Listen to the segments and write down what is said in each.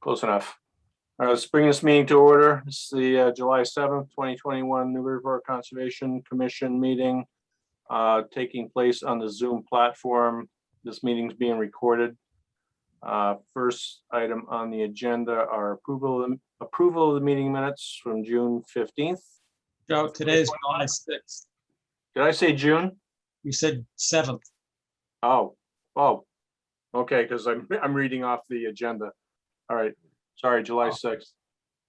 Close enough. All right, let's bring this meeting to order. It's the July 7th, 2021 Newburyport Conservation Commission meeting taking place on the Zoom platform. This meeting is being recorded. First item on the agenda are approval of the meeting minutes from June 15th. Joe, today's July 6th. Did I say June? You said 7th. Oh, okay, because I'm reading off the agenda. All right, sorry, July 6th.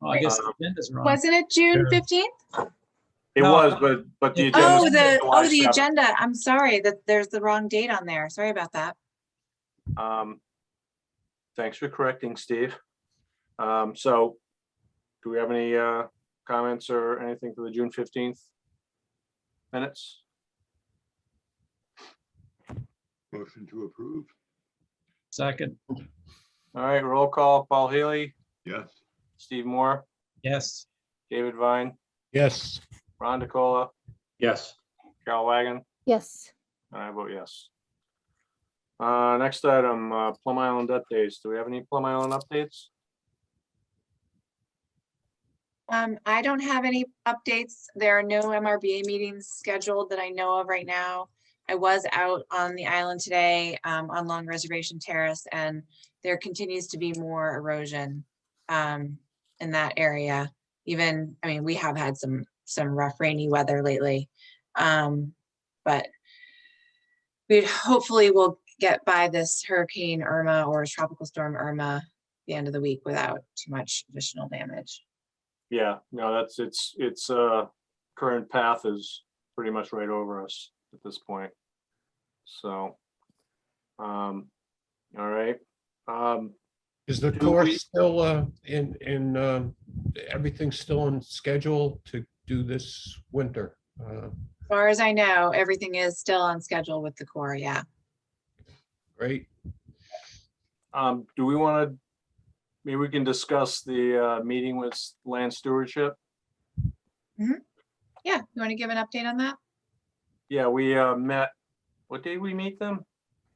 Oh, I guess the agenda's wrong. Wasn't it June 15th? It No. was, but the agenda. Oh, said July the 7th. agenda. I'm sorry that there's the wrong date on there. Sorry about that. Thanks for correcting, Steve. So do we have any comments or anything for the June 15th minutes? Motion to approve. Second, All right, roll call. Paul Healy, Yes. Steve Moore, yes. David Vine, Yes. Ron DeCola, Yes. Carol Wagon, Yes. and I vote yes. Next item, Plum Island updates. Do we have any Plum Island updates? I don't have any updates. There are no MRBA meetings scheduled that I know of right now. I was out on the island today on Long Reservation Terrace, and there continues to be more erosion in that area. Even, I mean, we have had some rough rainy weather lately, but we hopefully will get by this Hurricane Irma or Tropical Storm Irma the end of the week without too much additional damage. Yeah, no, that's its current path is pretty much right over us at this point. So, all right. Is the Do course we- still everything's still on schedule to do this winter? As far as I know, everything is still on schedule with the Corps, yeah. Great. Do we want to, maybe we can discuss the meeting with land stewardship? Yeah, you want to give an update on that? Yeah, we met, what day we meet them?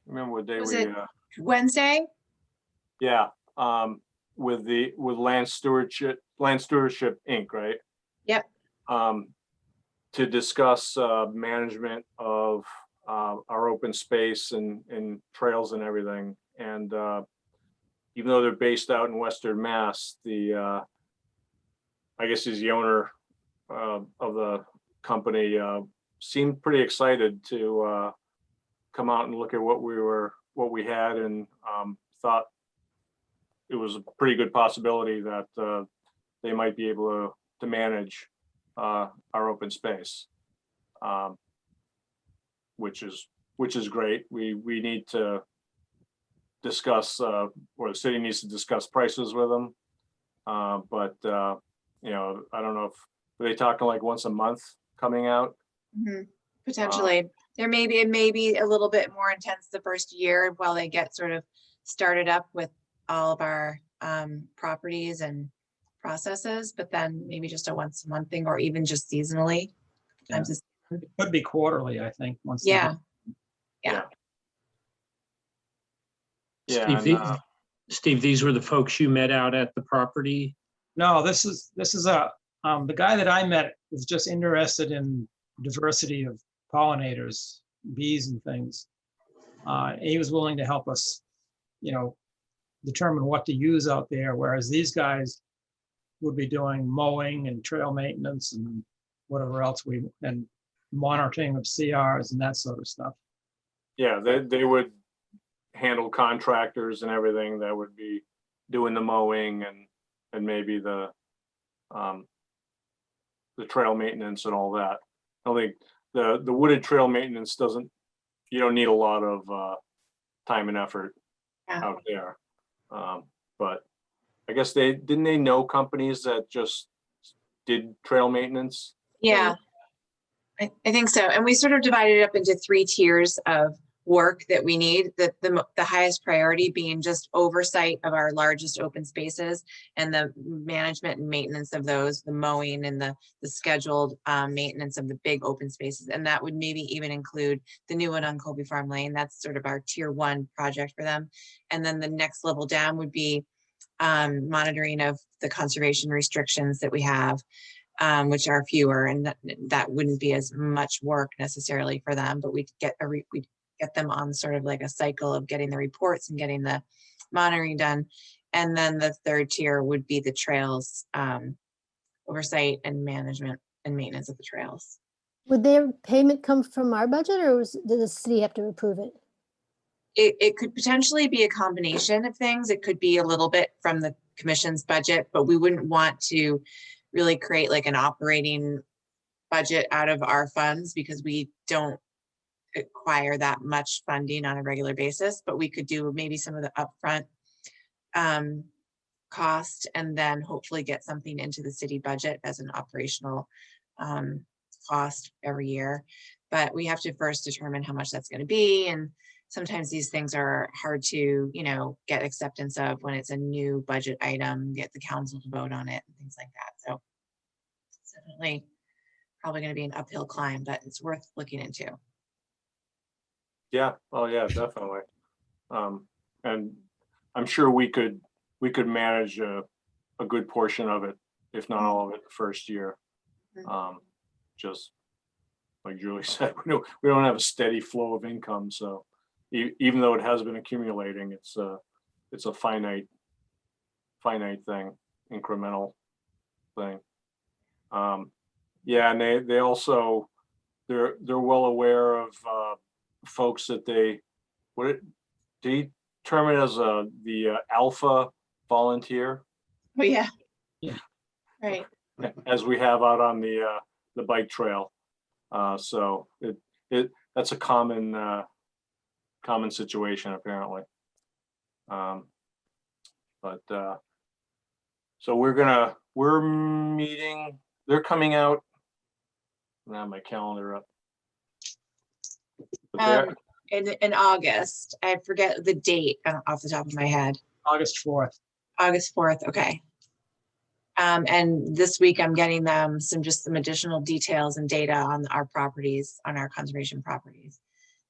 Remember what day Was we, it- Wednesday? yeah, with land stewardship Inc., right? Yep. To discuss management of our open space and trails and everything. And even though they're based out in Western Mass, I guess he's the owner of the company, seemed pretty excited to come out and look at what we had, and thought it was a pretty good possibility that they might be able to manage our open space, which is great. We need to discuss, or the city needs to discuss prices with them. But you know, I don't know if, are they talking like once a month coming out? Potentially. It may be a little bit more intense the first year while they get sort of started up with all of our properties and processes, but then maybe just a once a month thing, or even just seasonally. Yeah. It could be quarterly, I think. Once. Yeah. Yeah. Steve, these were the folks you met out at the property? No, this is the guy that I met was just interested in diversity of pollinators, bees and things. He was willing to help us, determine what to use out there, whereas these guys would be doing mowing and trail maintenance and whatever else and monitoring of CRs and that sort of stuff. Yeah, they would handle contractors and everything that would be doing the mowing and maybe the trail maintenance and all that. I don't think the wooded trail maintenance you don't need a lot of time and effort out there. But I guess didn't they know companies that just did trail maintenance? Yeah, I think so. And we sort of divided it up into 3 tiers of work that we need, the highest priority being just oversight of our largest open spaces and the management and maintenance of those, the mowing and the scheduled maintenance of the big open spaces. And that would maybe even include the new one on Colby Farm Lane. That's sort of our tier 1 project for them. And then the next level down would be monitoring of the conservation restrictions that we have, which are fewer, and that wouldn't be as much work necessarily for them, but we'd get them on sort of like a cycle of getting the reports and getting the monitoring done. And then the third tier would be the trails, oversight and management and maintenance of the trails. Would their payment come from our budget, or does the city have to approve it? It could potentially be a combination of things. It could be a little bit from the commission's budget, but we wouldn't want to really create like an operating budget out of our funds, because we don't acquire that much funding on a regular basis. But we could do maybe some of the upfront cost, and then hopefully get something into the city budget as an operational cost every year. But we have to first determine how much that's going to be, and sometimes these things are hard to, get acceptance of when it's a new budget item, get the council to vote on it and things like that. So it's definitely probably going to be an uphill climb, but it's worth looking into. Yeah, oh yeah, definitely. And I'm sure we could manage a good portion of it, if not all of it, the first year. Just like Julie said, we don't have a steady flow of income, so even though it has been accumulating, it's a finite thing, incremental thing. Yeah, and they also they're well aware of folks that they term it as the alpha volunteer. Oh yeah. Yeah. Right. As we have out on the bike trail. So that's a common situation apparently. So we're meeting, they're coming out. Now my calendar up. But In August, I forget the date off the top of my head. August 4th. August 4th, okay. And this week I'm getting them some additional details and data on our properties, on our conservation properties.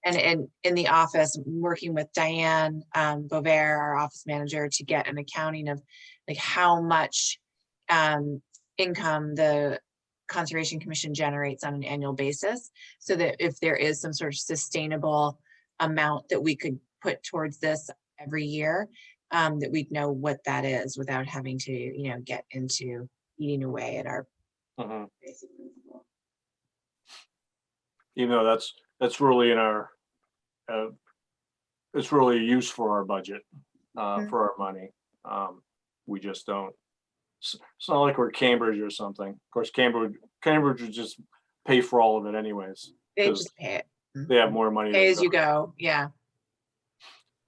And in the office, I'm working with Diane Bovair, our office manager, to get an accounting of like how much income the Conservation Commission generates on an annual basis, so that if there is some sort of sustainable amount that we could put towards this every year, that we'd know what that is without having to, get into eating away at our basic principle. even though that's really in our it's really a use for our budget, for our money. We just don't, it's not like we're Cambridge or something. Of course, Cambridge would just pay for all of it anyways. They 'cause just pay it. They have more money. Pay than as you go. Yeah.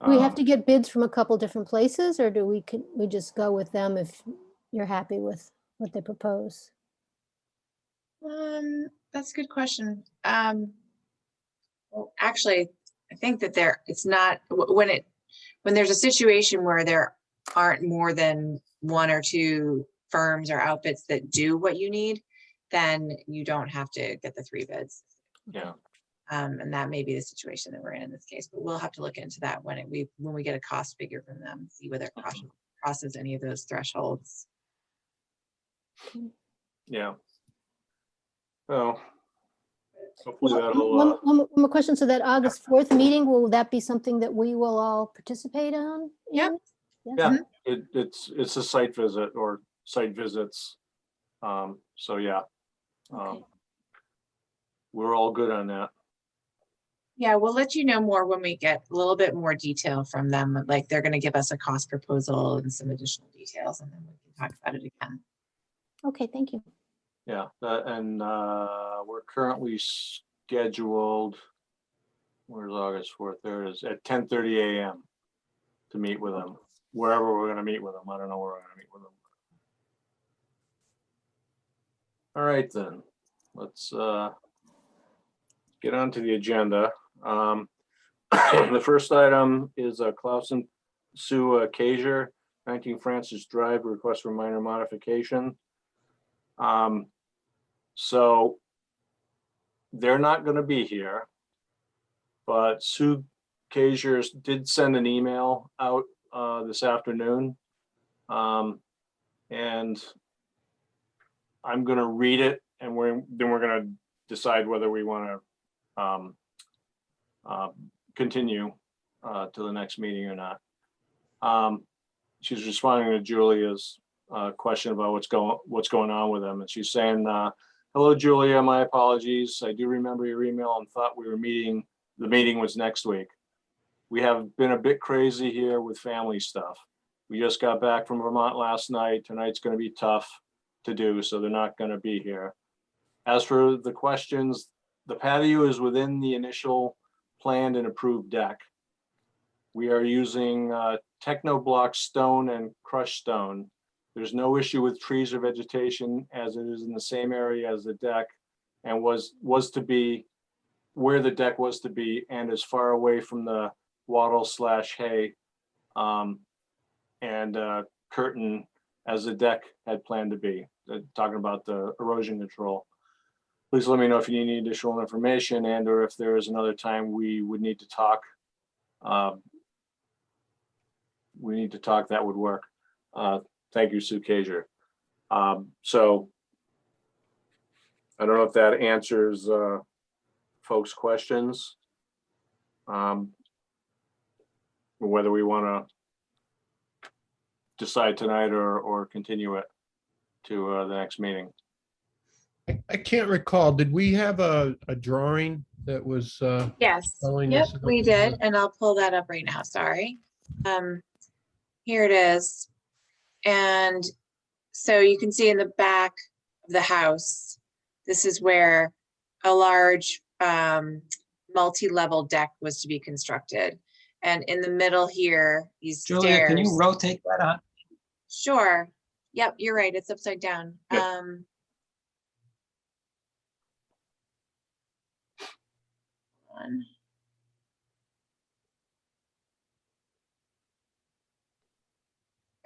Do we have to get bids from a couple different places, or do we just go with them if you're happy with what they propose? That's a good question. Well, actually, I think that it's not, when there's a situation where there aren't more than one or two firms or outfits that do what you need, then you don't have to get the 3 bids. Yeah. And that may be the situation that we're in this case, but we'll have to look into that when we get a cost figure from them, see whether it crosses any of those thresholds. Yeah. So hopefully Well, that'll, one more question. So that August 4th meeting, will that be something that we will all participate on? Yep. Yes? yeah, it's a site visit or site visits. So yeah, Okay. we're all good on that. Yeah, we'll let you know more when we get a little bit more detail from them. Like they're going to give us a cost proposal and some additional details, and then we can talk about it again. Okay, thank you. Yeah, and we're currently scheduled, where's August 4th? There it is, at 10:30 a.m. to meet with them, wherever we're gonna meet with them. I don't know where we're gonna meet with them. All right, then, let's get on to the agenda. The first item is Clausen Sue Kazier, 19 Francis Drive, request for minor modification. So they're not going to be here, but Sue Kazier did send an email out this afternoon And I'm gonna read it, and then we're gonna decide whether we want to continue to the next meeting or not. She's responding to Julia's question about what's going on with them, and she's saying, "Hello, Julia. My apologies. I do remember your email and thought we were meeting. The meeting was next week. We have been a bit crazy here with family stuff. We just got back from Vermont last night. Tonight's going to be tough to do, so they're not going to be here. As for the questions, the patio is within the initial planned and approved deck. We are using techno-block stone and crushed stone. There's no issue with trees or vegetation, as it is in the same area as the deck and was to be where the deck was to be, and as far away from the wattle/hay and curtain as the deck had planned to be." Talking about the erosion control. Please let me know if you need any additional information and or if there is another time we would need to talk. That would work. Thank you, Sue Kager. So I don't know if that answers folks' questions. Whether we want to decide tonight or continue it to the next meeting. I can't recall, did we have a drawing that was Yes, showing yep, this? we did, and I'll pull that up right now, sorry. Here it is. And so you can see in the back of the house, this is where a large multi-level deck was to be constructed. And in the middle here, these Julia, can you stairs. rotate that on? Sure. Yep, you're right. It's upside down. Yeah.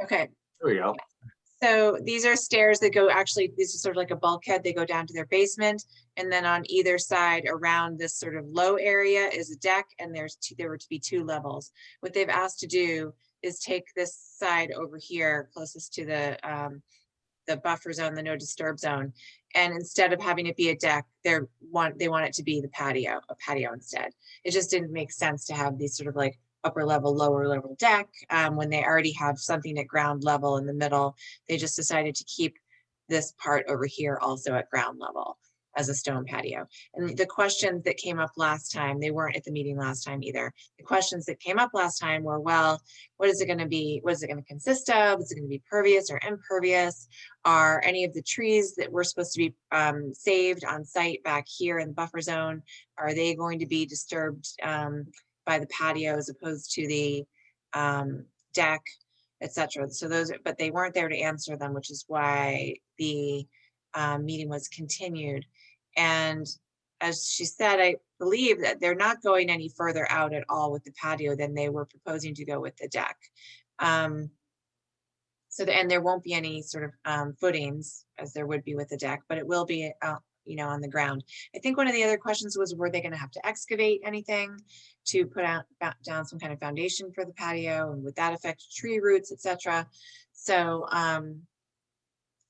Okay. There we go. So these are stairs that go, actually, this is sort of like a bulkhead. They go down to their basement. And then on either side around this sort of low area is a deck, and there were to be 2 levels. What they've asked to do is take this side over here closest to the buffer zone, the no disturb zone. And instead of having it be a deck, they want it to be a patio instead. It just didn't make sense to have these sort of like upper level, lower level deck when they already have something at ground level in the middle. They just decided to keep this part over here also at ground level as a stone patio. And the questions that came up last time, they weren't at the meeting last time either. The questions that came up last time were, well, what is it going to be? What is it going to consist of? Is it going to be pervious or impervious? Are any of the trees that were supposed to be saved on site back here in the buffer zone, are they going to be disturbed by the patio as opposed to the deck, etc.? So those, but they weren't there to answer them, which is why the meeting was continued. And as she said, I believe that they're not going any further out at all with the patio than they were proposing to go with the deck. And there won't be any sort of footings as there would be with the deck, but it will be on the ground. I think one of the other questions was, were they going to have to excavate anything to put down some kind of foundation for the patio, and would that affect tree roots, etc.? So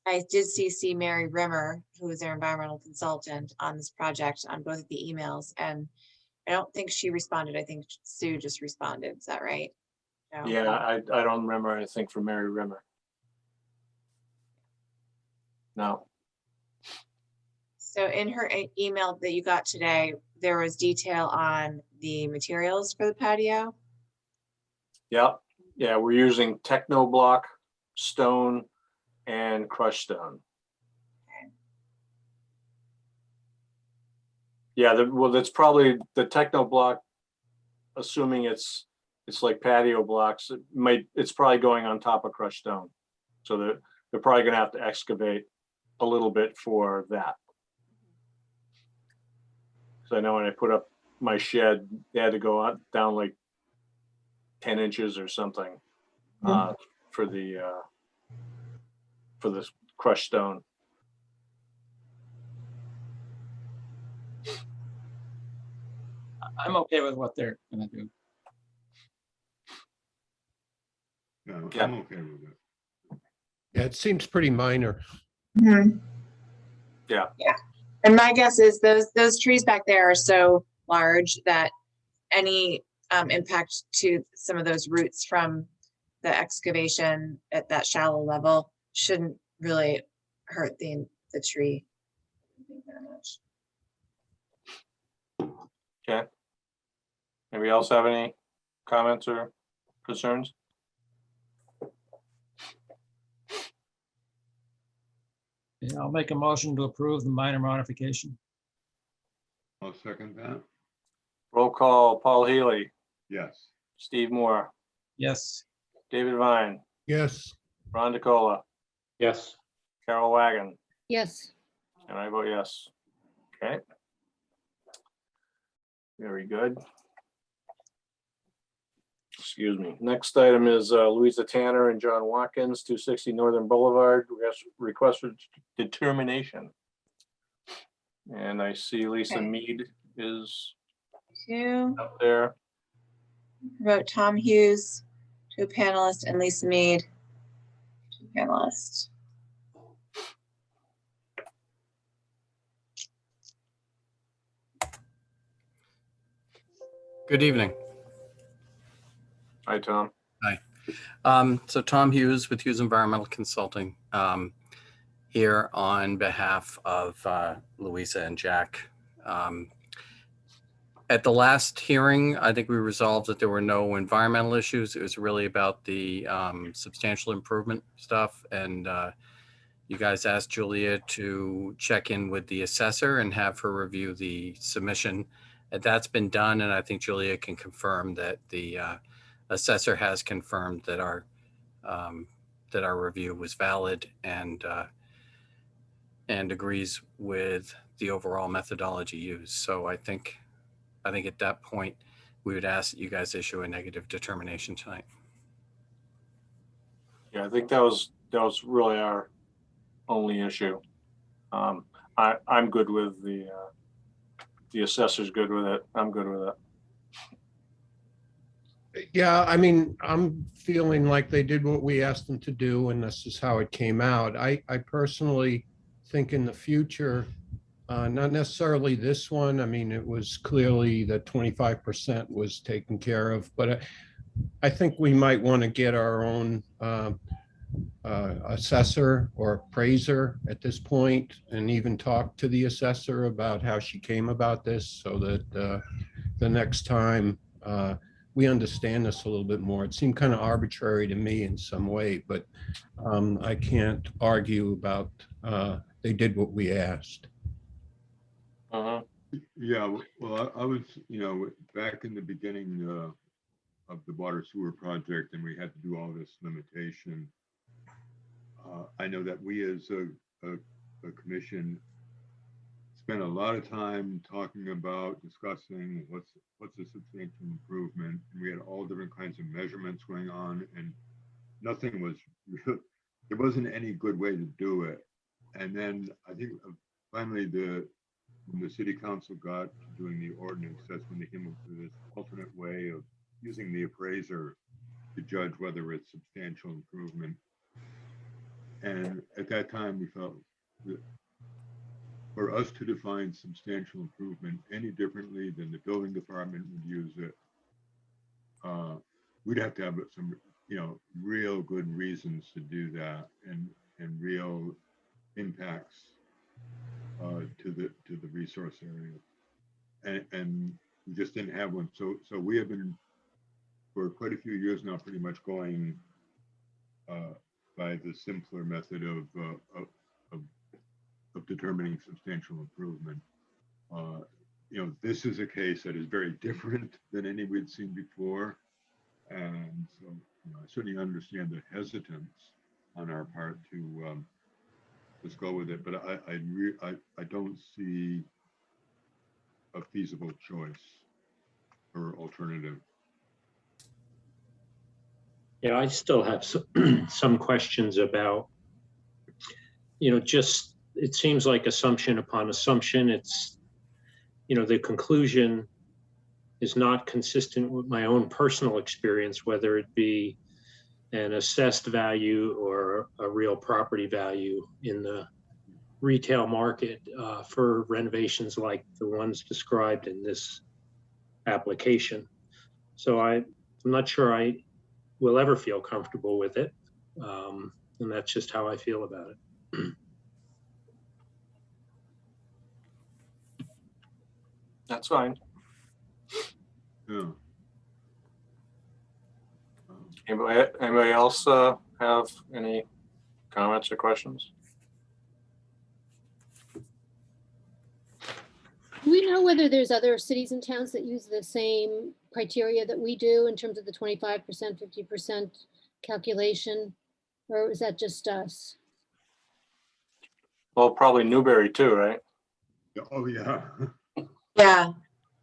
I did see Mary Rimmer, who is their environmental consultant on this project, on both of the emails, and I don't think she responded. I think Sue just responded. Is that right? No. Yeah, I don't remember anything from Mary Rimmer. No. So in her email that you got today, there was detail on the materials for the patio. Yep. Yeah, we're using techno-block stone and crushed stone. Okay. Yeah, well, that's probably the techno-block, assuming it's like patio blocks. It's probably going on top of crushed stone. So they're probably gonna have to excavate a little bit for that. So I know when I put up my shed, they had to go down like 10 inches or something for the crushed stone. I'm okay with what they're gonna do. No, Yeah. I'm okay with it. Yeah, it seems pretty minor. Mhm. Yeah. Yeah. And my guess is those trees back there are so large that any impact to some of those roots from the excavation at that shallow level shouldn't really hurt the tree very much. Okay. Anybody else have any comments or concerns? Yeah, I'll make a motion to approve the minor modification. I'll second that. Roll call, Paul Healy, Yes. Steve Moore, Yes, David Vine, Yes, Ron DeCola, Yes. Carol Wagon, Yes, and I vote yes. Okay. Very good. Excuse me. Next item is Louisa Tanner and John Watkins, 260 Northern Boulevard, request for determination. And I see Lisa Okay. Mead is Two, up there. wrote Tom Hughes, to a panelist, and Lisa Mead, to a panelist. Good evening. Hi, Tom. So Tom Hughes with Hughes Environmental Consulting, here on behalf of Louisa and Jack. At the last hearing, I think we resolved that there were no environmental issues. It was really about the substantial improvement stuff. And you guys asked Julia to check in with the assessor and have her review the submission. And that's been done. And I think Julia can confirm that the assessor has confirmed that our review was valid and agrees with the overall methodology used. So I think at that point we would ask that you guys issue a negative determination tonight. Yeah, I think that was really our only issue. I'm good with the assessor's good with it. I'm good with it. yeah, I mean, I'm feeling like they did what we asked them to do, and this is how it came out. I personally think in the future, not necessarily this one. I mean, it was clearly that 25% was taken care of, but I think we might want to get our own assessor or appraiser at this point, and even talk to the assessor about how she came about this, so that the next time we understand this a little bit more. It seemed kind of arbitrary to me in some way, but I can't argue about they did what we asked. Uh-huh. Yeah, well, I was, back in the beginning of the water sewer project, and we had to do all this limitation. I know that we as a commission spent a lot of time talking about discussing what's a substantial improvement, and we had all different kinds of measurements going on, and nothing was real. There wasn't any good way to do it. And then I think finally when the city council got to doing the ordinance, that's when they came up with this alternate way of using the appraiser to judge whether it's substantial improvement. And at that time, we felt that for us to define substantial improvement any differently than the building department would use it, we'd have to have some, real good reasons to do that, and real impacts to the resource area, and we just didn't have one. So we have been for quite a few years now pretty much going by the simpler method of determining substantial improvement. This is a case that is very different than any we'd seen before, and so I certainly understand the hesitance on our part to just go with it, but I don't see a feasible choice or alternative. Yeah, I still have some questions about, just, it seems like assumption upon assumption. It's, the conclusion is not consistent with my own personal experience, whether it be an assessed value or a real property value in the retail market for renovations like the ones described in this application. So I'm not sure I will ever feel comfortable with it. And that's just how I feel about it. That's fine. Yeah. Anybody else have any comments or questions? Do we know whether there's other cities and towns that use the same criteria that we do in terms of the 25%, 50% calculation? Or is that just us? Well, probably Newbury too, right? Oh, yeah. Yeah,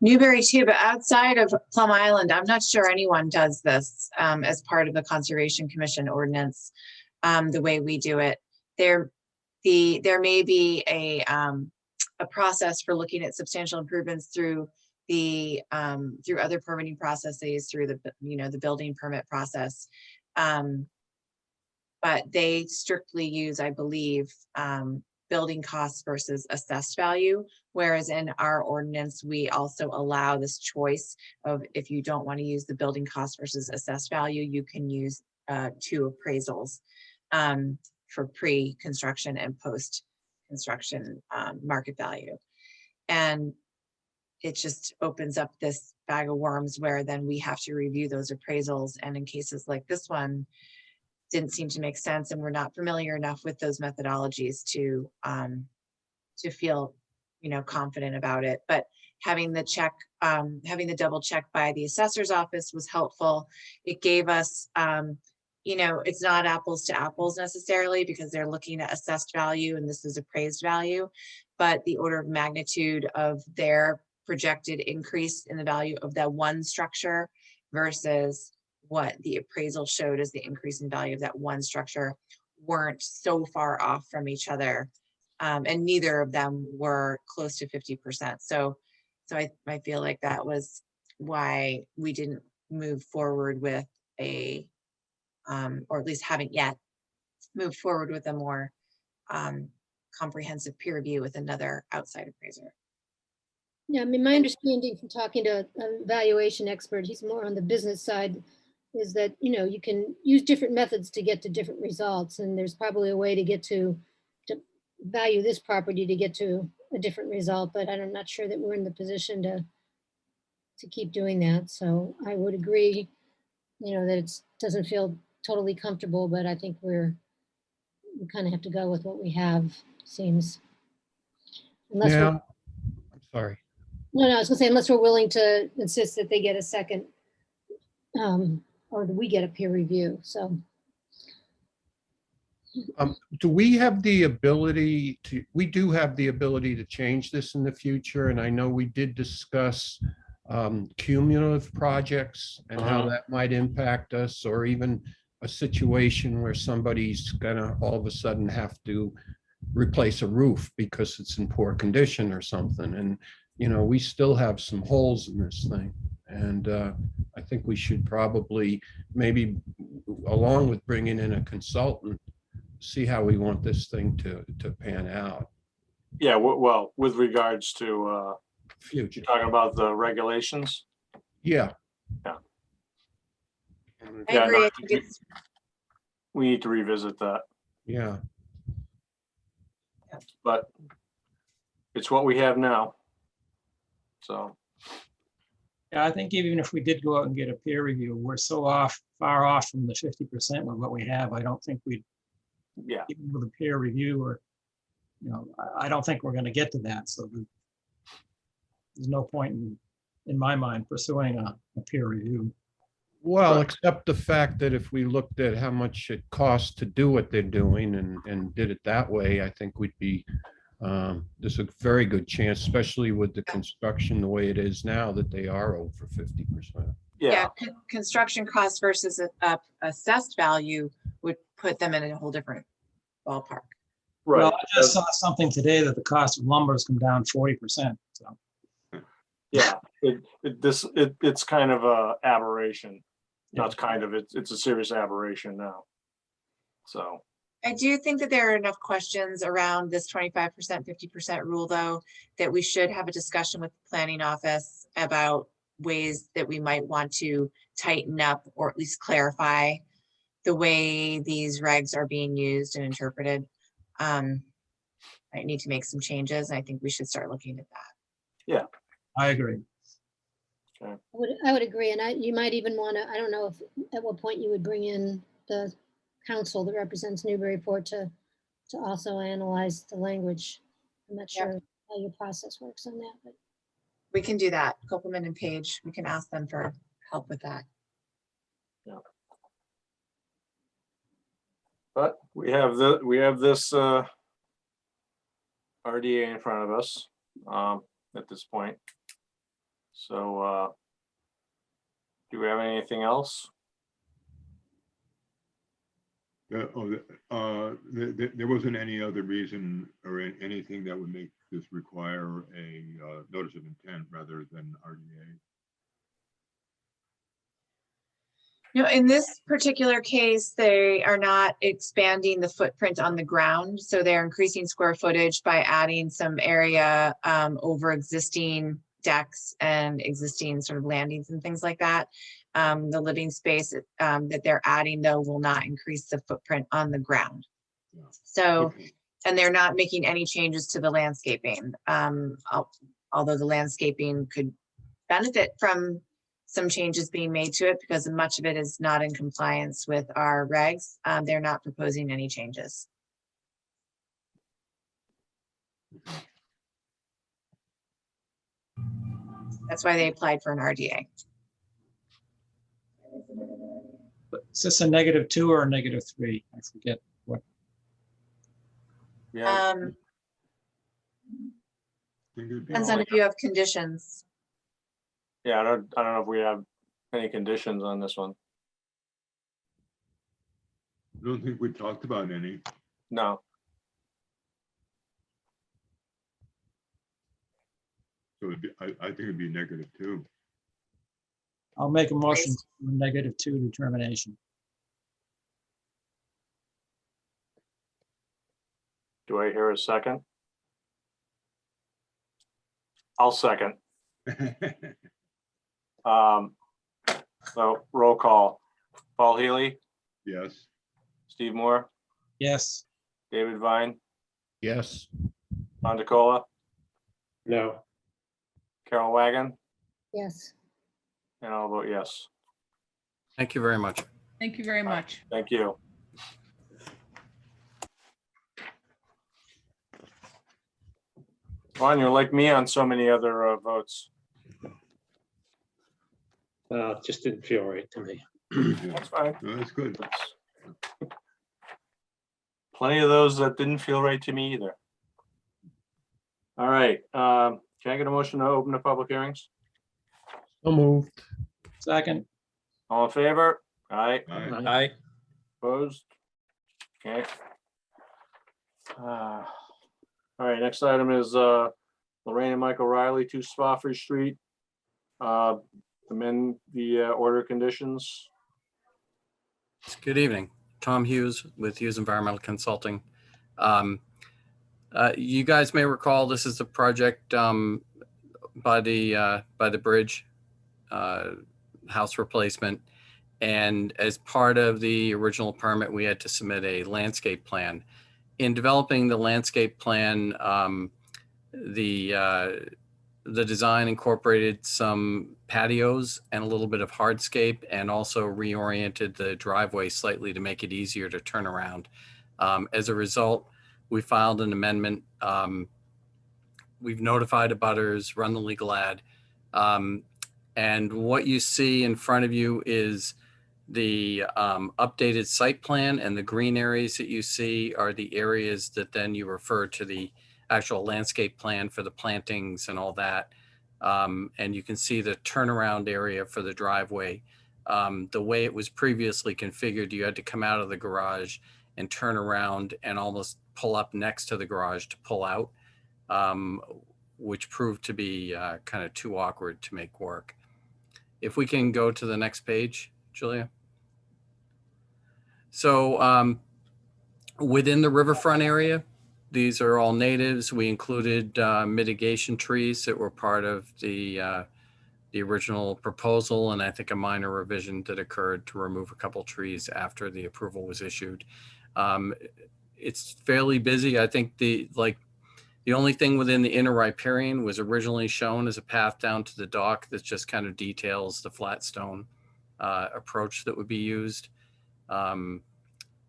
Newbury too, but outside of Plum Island, I'm not sure anyone does this as part of the Conservation Commission ordinance, the way we do it. There may be a process for looking at substantial improvements through the through other permitting processes, through the the building permit process. But they strictly use, I believe, building costs versus assessed value. Whereas in our ordinance, we also allow this choice of, if you don't want to use the building cost versus assessed value, you can use two appraisals for pre-construction and post-construction market value. And it just opens up this bag of worms where then we have to review those appraisals. And in cases like this one, didn't seem to make sense, and we're not familiar enough with those methodologies to feel confident about it. But having the check, having the double check by the assessor's office was helpful. It gave us it's not apples to apples necessarily, because they're looking at assessed value and this is appraised value, but the order of magnitude of their projected increase in the value of that one structure versus what the appraisal showed as the increase in value of that one structure weren't so far off from each other. And neither of them were close to 50%. So I feel like that was why we didn't move forward with a, or at least haven't yet moved forward with a more comprehensive peer review with another outside appraiser. Yeah, I mean, my understanding from talking to a valuation expert, he's more on the business side, is that, you can use different methods to get to different results. And there's probably a way to get to value this property to get to a different result, but I'm not sure that we're in the position to keep doing that. So I would agree, that it doesn't feel totally comfortable, but I think we kind of have to go with what we have, seems. Unless Yeah, we're, I'm sorry. no, I was gonna say, unless we're willing to insist that they get a second, or do we get a peer review? So. Do we have the ability to, we do have the ability to change this in the future, and I know we did discuss cumulative projects and how that might impact us, or even a situation where somebody's gonna all of a sudden have to replace a roof because it's in poor condition or something. And, we still have some holes in this thing. And I think we should probably, maybe along with bringing in a consultant, see how we want this thing to pan out. Yeah, well, with regards to, Future. you're talking about the regulations? Yeah. Yeah. I Yeah, agree. no, I think it's, we need to revisit that, Yeah. but it's what we have now. So, Yeah, I think even if we did go out and get a peer review, we're so far off from the 50% of what we have. I don't think we'd, yeah, even with a peer review, or, I don't think we're going to get to that. So there's no point in my mind pursuing a peer review. Well, Right. except the fact that if we looked at how much it costs to do what they're doing and did it that way, I think we'd be, there's a very good chance, especially with the construction the way it is now, that they are over 50%. yeah, construction costs versus assessed value would put them in a whole different ballpark. right. Well, I just saw something today that the cost of lumber has come down 40%. So Yeah, it's kind of a aberration. Now it's kind of, it's a serious aberration now. So, I do think that there are enough questions around this 25%, 50% rule, though, that we should have a discussion with the planning office about ways that we might want to tighten up or at least clarify the way these regs are being used and interpreted. I need to make some changes. I think we should start looking at that. I agree. I would agree, and you might even want to, I don't know if, at what point you would bring in the council that represents Newburyport to also analyze the language. I'm not Yep. sure how your process works on that, but We can do that. Copeland and Page, we can ask them for help with that. but we have this RDA in front of us at this point. So do we have anything else? There wasn't any other reason or anything that would make this require a notice of intent rather than RDA. No, in this particular case, they are not expanding the footprint on the ground. So they're increasing square footage by adding some area over existing decks and existing sort of landings and things like that. The living space that they're adding, though, will not increase the footprint on the ground. Yeah. So, Okay. and they're not making any changes to the landscaping. Although the landscaping could benefit from some changes being made to it because much of it is not in compliance with our regs. They're not proposing any changes. That's why they applied for an RDA. But is this a -2 or a -3? I forget what. Yeah, Depends on if you have conditions. yeah, I don't know if we have any conditions on this one. I don't think we talked about any. No, So I think it'd be -2. I'll make a motion for a -2 determination. do I hear a second? I'll second. So roll call. Paul Healy, Yes. Steve Moore, Yes, David Vine, Yes, Ron DeCola, No, Carol Wagon, yes. and I'll vote yes. Thank you very much. Thank you very much. Thank you. Ron, you're like me on so many other votes. just didn't feel right to me. That's fine. No, that's good. Plenty of those that didn't feel right to me either. All right, can I get a motion to open the public hearings? so moved. second, All in favor? Aye, Aye. opposed? Okay. All right, next item is Lorraine and Michael Riley, 2 Spofford Street. Amend the order conditions. Good evening. Tom Hughes with Hughes Environmental Consulting. You guys may recall this is a project by the bridge house replacement. And as part of the original permit, we had to submit a landscape plan. In developing the landscape plan, the design incorporated some patios and a little bit of hardscape, and also reoriented the driveway slightly to make it easier to turn around. As a result, we filed an amendment. We've notified abutters, run the legal ad. And what you see in front of you is the updated site plan, and the green areas that you see are the areas that then you refer to the actual landscape plan for the plantings and all that. And you can see the turnaround area for the driveway. The way it was previously configured, you had to come out of the garage and turn around and almost pull up next to the garage to pull out, which proved to be kind of too awkward to make work. If we can go to the next page, Julia? So within the riverfront area, these are all natives. We included mitigation trees that were part of the original proposal, and I think a minor revision that occurred to remove a couple trees after the approval was issued. It's fairly busy. I think the only thing within the inner riparian was originally shown as a path down to the dock that just kind of details the flat stone approach that would be used.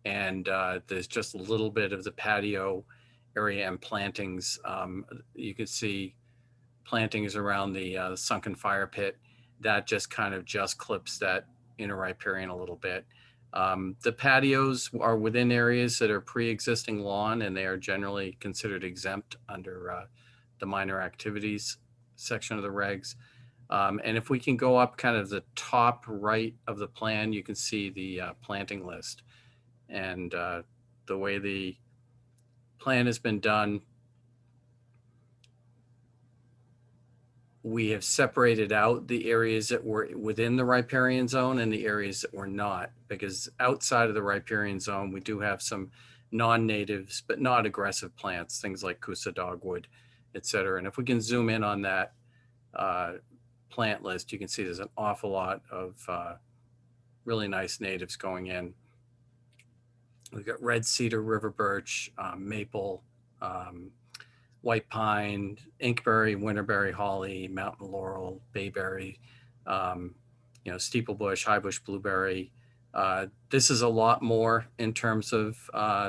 There's just a little bit of the patio area and plantings. You could see plantings around the sunken fire pit. That just kind of just clips that inner riparian a little bit. The patios are within areas that are pre-existing lawn, and they are generally considered exempt under the minor activities section of the regs. And if we can go up kind of the top right of the plan, you can see the planting list. And the way the plan has been done, we have separated out the areas that were within the riparian zone and the areas that were not, because outside of the riparian zone, we do have some non-natives, but not aggressive plants, things like Coosa dogwood, et cetera. And if we can zoom in on that plant list, you can see there's an awful lot of really nice natives going in. We've got red cedar, river birch, maple, white pine, inkberry, winterberry, holly, mountain laurel, bayberry, steeplebush, highbush, blueberry. This is a lot more in terms of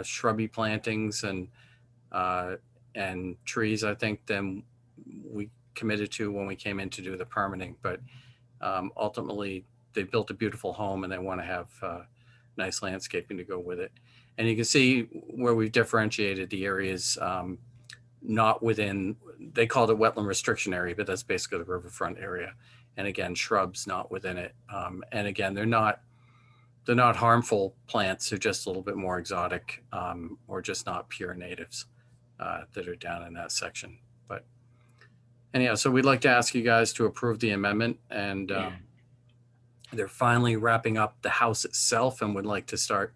shrubby plantings and trees, I think, than we committed to when we came in to do the permitting. But ultimately, they built a beautiful home and they want to have nice landscaping to go with it. And you can see where we've differentiated the areas not within, they called it wetland restriction area, but that's basically the riverfront area. And again, shrubs not within it. And again, they're not harmful plants. They're just a little bit more exotic or just not pure natives that are down in that section. But anyhow, so we'd like to ask you guys to approve the amendment, and they're finally wrapping up the house itself and would like to start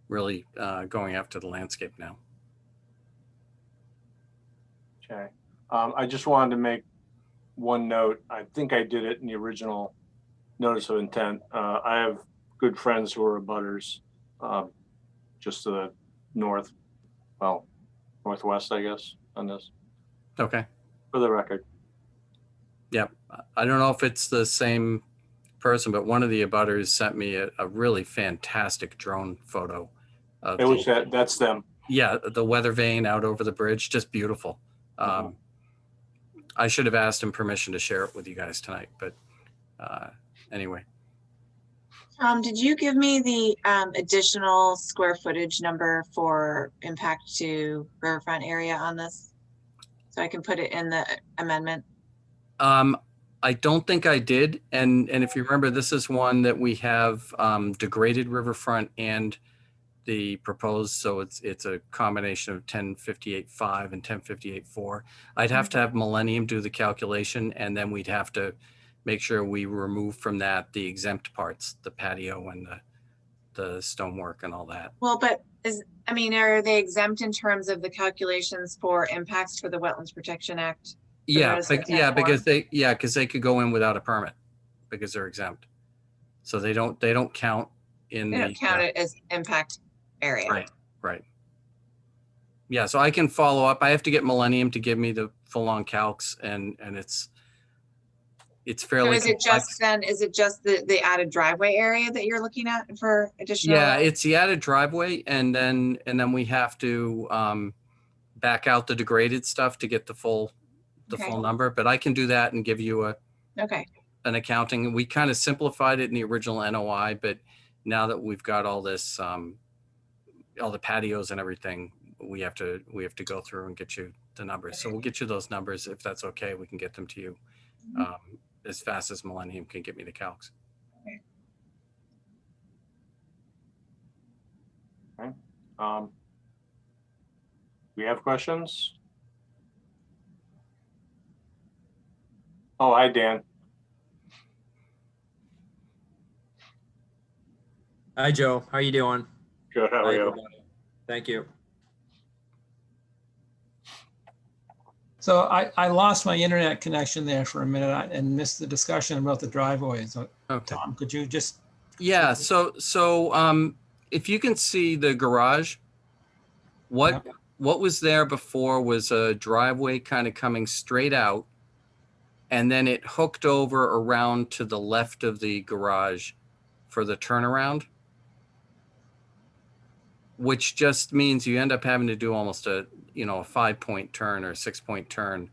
really going after the landscape now. Okay. I just wanted to make one note. I think I did it in the original notice of intent. I have good friends who are abutters just to the northwest, I guess, on this, Okay. for the record. Yep. I don't know if it's the same person, but one of the abutters sent me a really fantastic drone photo of It was that's them. yeah, the weather vane out over the bridge, just beautiful. I should have asked him permission to share it with you guys tonight, but anyway. Did you give me the additional square footage number for impact to riverfront area on this? So I can put it in the amendment? I don't think I did. And if you remember, this is one that we have degraded riverfront and the proposed. So it's a combination of 1058.5 and 1058.4. I'd have to have Millennium do the calculation, and then we'd have to make sure we remove from that the exempt parts, the patio and the stonework and all that. Well, but are they exempt in terms of the calculations for impacts for the Wetlands Protection Act? Yeah, because they could go in without a permit because they're exempt. So they don't count in They don't count it as impact area. Right. Yeah, so I can follow up. I have to get Millennium to give me the full-on calcs, and it's fairly So is it just the added driveway area that you're looking at for additional? Yeah, it's the added driveway, and then we have to back out the degraded stuff to get the full number. But I can do that and give you an accounting. We kind of simplified it in the original NOI, but now that we've got all this, all the patios and everything, we have to go through and get you the numbers. So we'll get you those numbers if that's okay. We can get them to you as fast as Millennium can get me the calcs. Okay. We have questions? Oh, hi, Dan. Hi, Joe. How you doing? Good, how Hi, are you? everybody. Thank you. So I lost my internet connection there for a minute and missed the discussion about the driveways. Okay. Tom, could you just, Yeah, so if you can see the garage, what was there before was a driveway kind of coming straight out, and then it hooked over around to the left of the garage for the turnaround, which just means you end up having to do almost a 5-point turn or a 6-point turn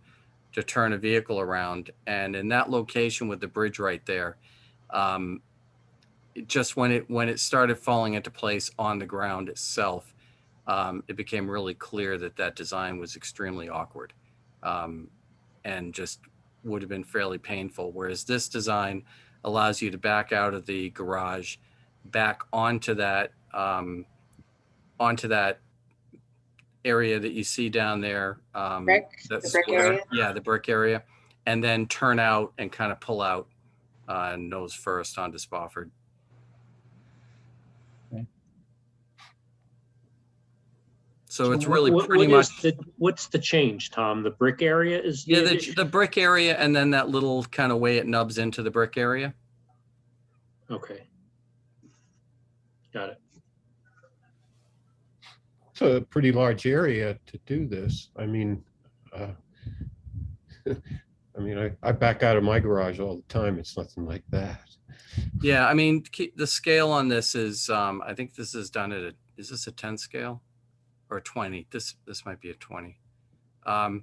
to turn a vehicle around. And in that location with the bridge right there, just when it started falling into place on the ground itself, it became really clear that design was extremely awkward, and just would have been fairly painful. Whereas this design allows you to back out of the garage, back onto that area that you see down there. Brick, That the brick square. area? Yeah, the brick area, and then turn out and kind of pull out nose first onto Spofford. So it's really pretty much, What's the change, Tom? The brick area is the yeah, addition? the brick area, and then that little kind of way it nubs into the brick area. Okay. Got it. It's a pretty large area to do this. I mean, I back out of my garage all the time. It's nothing like that. Yeah, I mean, the scale on this is, I think this is done at is this a 10 scale or a 20? This might be a 20. I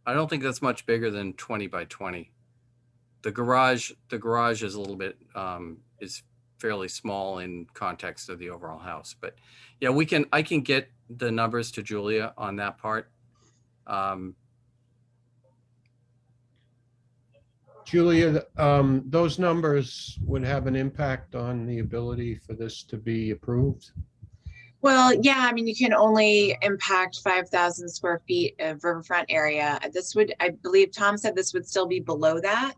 don't think that's much bigger than 20 by 20. The garage is a little bit, is fairly small in context of the overall house. But yeah, I can get the numbers to Julia on that part. Julia, those numbers would have an impact on the ability for this to be approved? Well, yeah, I mean, you can only impact 5,000 square feet of riverfront area. This would, I believe Tom said this would still be below that,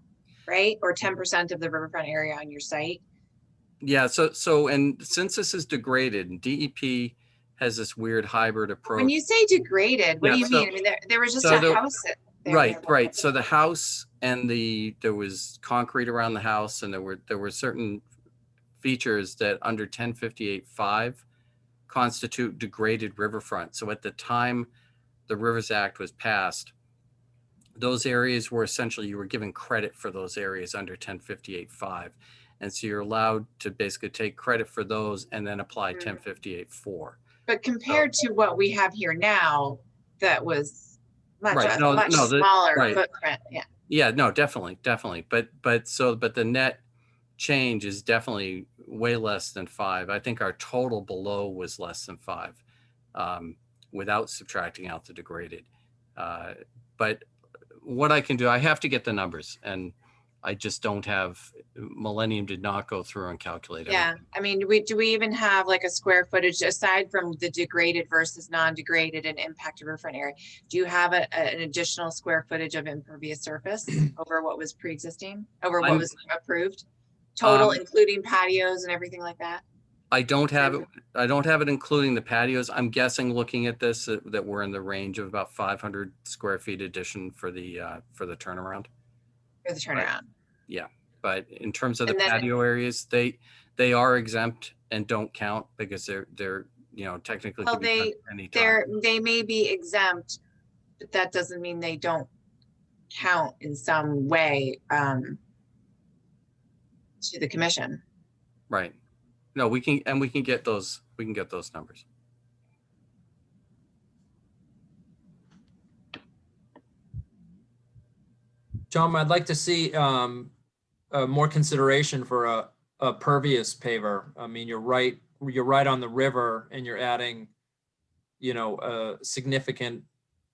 right? Or 10% of the riverfront area on your site. Yeah, so and since this is degraded, DEP has this weird hybrid approach. When you say degraded, what Yeah, do you so- mean? I mean, there was just so a the- house there. Right. So the house and there was concrete around the house, and there were certain features that under 1058-5 constitute degraded riverfront. So at the time the Rivers Act was passed, those areas were essentially, you were given credit for those areas under 1058-5. And so you're allowed to basically take credit for those and then apply 1058-4. But compared to what we have here now, that was much, Right. much smaller right. footprint. Yeah. Yeah, no, definitely. But the net change is definitely way less than 5. I think our total below was less than 5, without subtracting out the degraded. But what I can do, I have to get the numbers, and I just don't have, Millennium did not go through and calculate Yeah. everything. I mean, do we even have like a square footage aside from the degraded versus non-degraded and impacted riverfront area? Do you have an additional square footage of impervious surface over what was pre-existing, over what was approved? Total, including patios and everything like that? I don't have it including the patios. I'm guessing, looking at this, that we're in the range of about 500 square feet addition for the turnaround. For the turnaround? Yeah, but in terms of the And then- patio areas, they are exempt and don't count because they're technically Well, could be done anytime. they may be exempt, but that doesn't mean they don't count in some way to the commission. Right. No, we can get those numbers. Tom, I'd like to see more consideration for a pervious paver. I mean, you're right on the river, and you're adding, a significant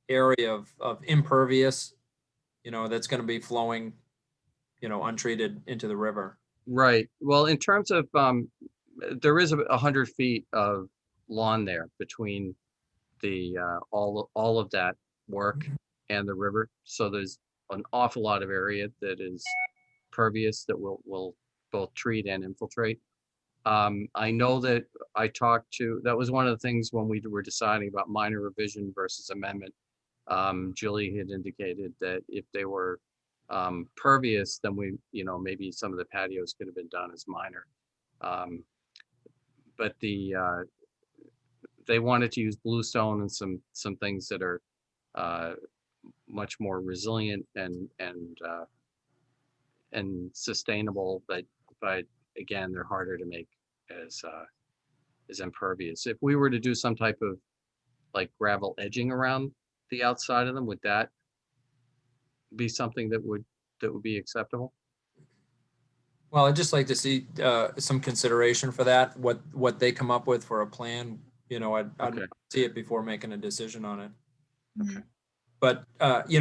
area of impervious, that's going to be flowing, untreated into the river. Right. Well, in terms of, there is 100 feet of lawn there between the all of that work and the river. So there's an awful lot of area that is pervious that will both treat and infiltrate. I know that I talked to, that was one of the things when we were deciding about minor revision versus amendment. Julie had indicated that if they were pervious, then we, maybe some of the patios could have been done as minor. But they wanted to use bluestone and some things that are much more resilient and sustainable, but again, they're harder to make as impervious. If we were to do some type of like gravel edging around the outside of them, would that be something that would be acceptable? Well, I'd just like to see some consideration for that, what they come up with for a plan. I'd Okay. see it before making a decision on it. Okay. But,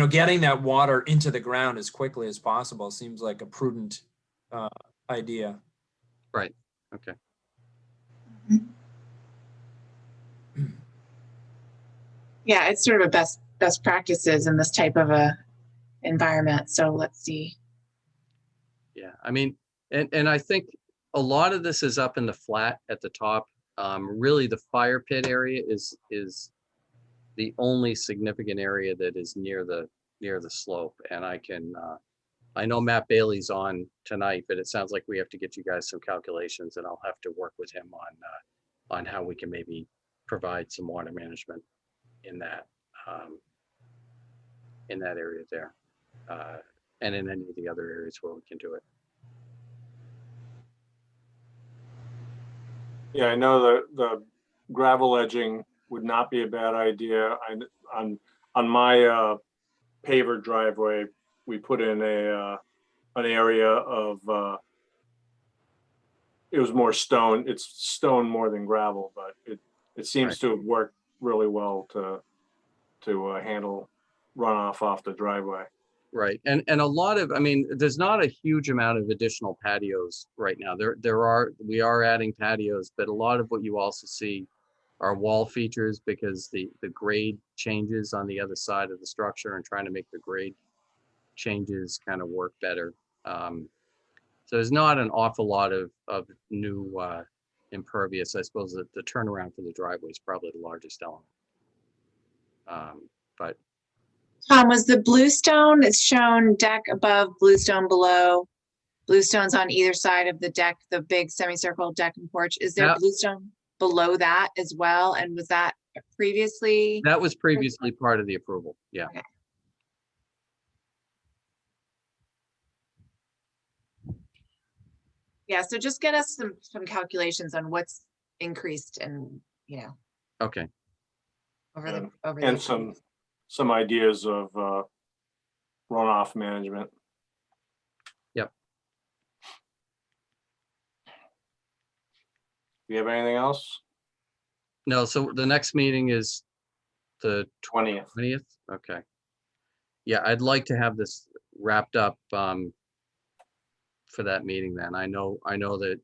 getting that water into the ground as quickly as possible seems like a prudent idea. Right. Okay. Yeah, it's sort of a best practices in this type of a environment. So let's see. Yeah. I mean, and I think a lot of this is up in the flat at the top. Really, the fire pit area is the only significant area that is near the slope. And I know Matt Bailey's on tonight, but it sounds like we have to get you guys some calculations, and I'll have to work with him on how we can maybe provide some water management in that area there, and in any of the other areas where we can do it. Yeah, I know the gravel edging would not be a bad idea. On my paver driveway, we put in an area of it was more stone. It's stone more than gravel, but it seems Right. to have worked really well to handle runoff off the driveway. Right. And a lot of, I mean, there's not a huge amount of additional patios right now. We are adding patios, but a lot of what you also see are wall features because the grade changes on the other side of the structure, and trying to make the grade changes kind of work better. So there's not an awful lot of new impervious. I suppose that the turnaround for the driveway is probably the largest element. But Tom, was the bluestone, it's shown deck above, bluestone below, bluestones on either side of the deck, the big semicircle deck and porch. Is there That- bluestone below that as well? And was that previously? that was previously part of the approval. Yeah. Okay. Yeah, so just get us some calculations on what's increased and, Okay. over And the. some ideas of runoff management. Yep. Do you have anything else? No, so the next meeting is the 20th. 20th? Okay. Yeah, I'd like to have this wrapped up for that meeting then. I know that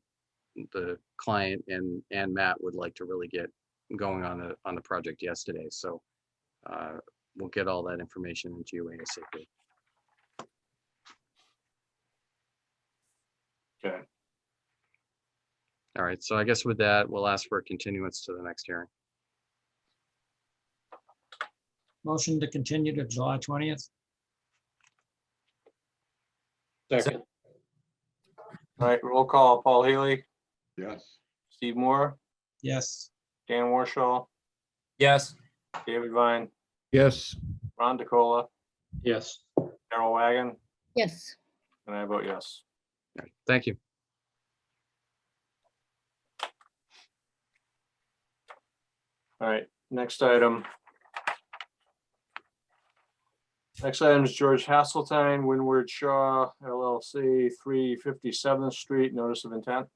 the client and Matt would like to really get going on the project yesterday. So we'll get all that information into you ASAP. Okay. All right, so I guess with that, we'll ask for a continuance to the next hearing. Motion to continue to July 20th. Second. All right, roll call. Paul Healy, Yes. Steve Moore, Yes. Dan Warshaw, Yes. David Vine, Yes, Ron DeCola, Yes. Carol Wagon, Yes. and I vote yes. All right, thank you. All right, next item. Next item is George Hasseltine, Windward Shaw LLC, 357th Street, notice of intent.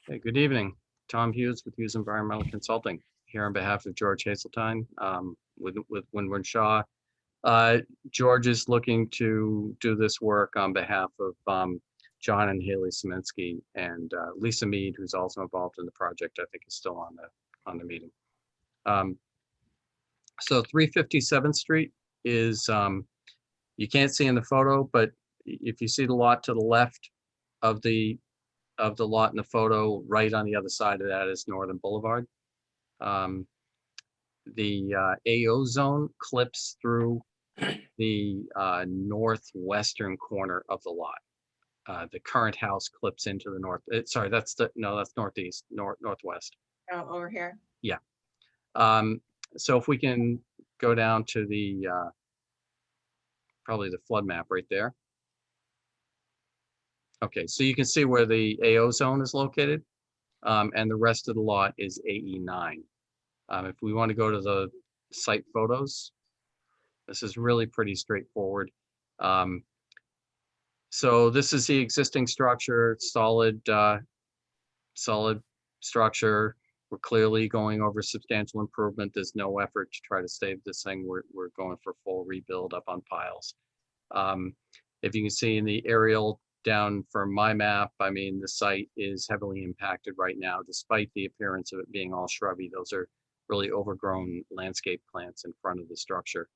Hey, good evening. Tom Hughes with Hughes Environmental Consulting, here on behalf of George Hasseltine with Windward Shaw. George is looking to do this work on behalf of John and Haley Szymanski, and Lisa Mead, who's also involved in the project, I think is still on the meeting. So 357th Street is, you can't see in the photo, but if you see the lot to the left of the of the lot in the photo. Right on the other side of that is Northern Boulevard. The AO zone clips through the northwestern corner of the lot. The current house clips into the north. Sorry, that's northeast, northwest. Oh, over here. So if we can go down to the probably the flood map right there. Okay, so you can see where the AO zone is located, and the rest of the lot is AE9. If we want to go to the site photos, this is really pretty straightforward. So this is the existing structure, solid structure. We're clearly going over substantial improvement. There's no effort to try to save this thing. We're going for full rebuild up on piles. If you can see in the aerial down from my map, I mean, the site is heavily impacted right now, despite the appearance of it being all shrubby. Those are really overgrown landscape plants in front of the structure.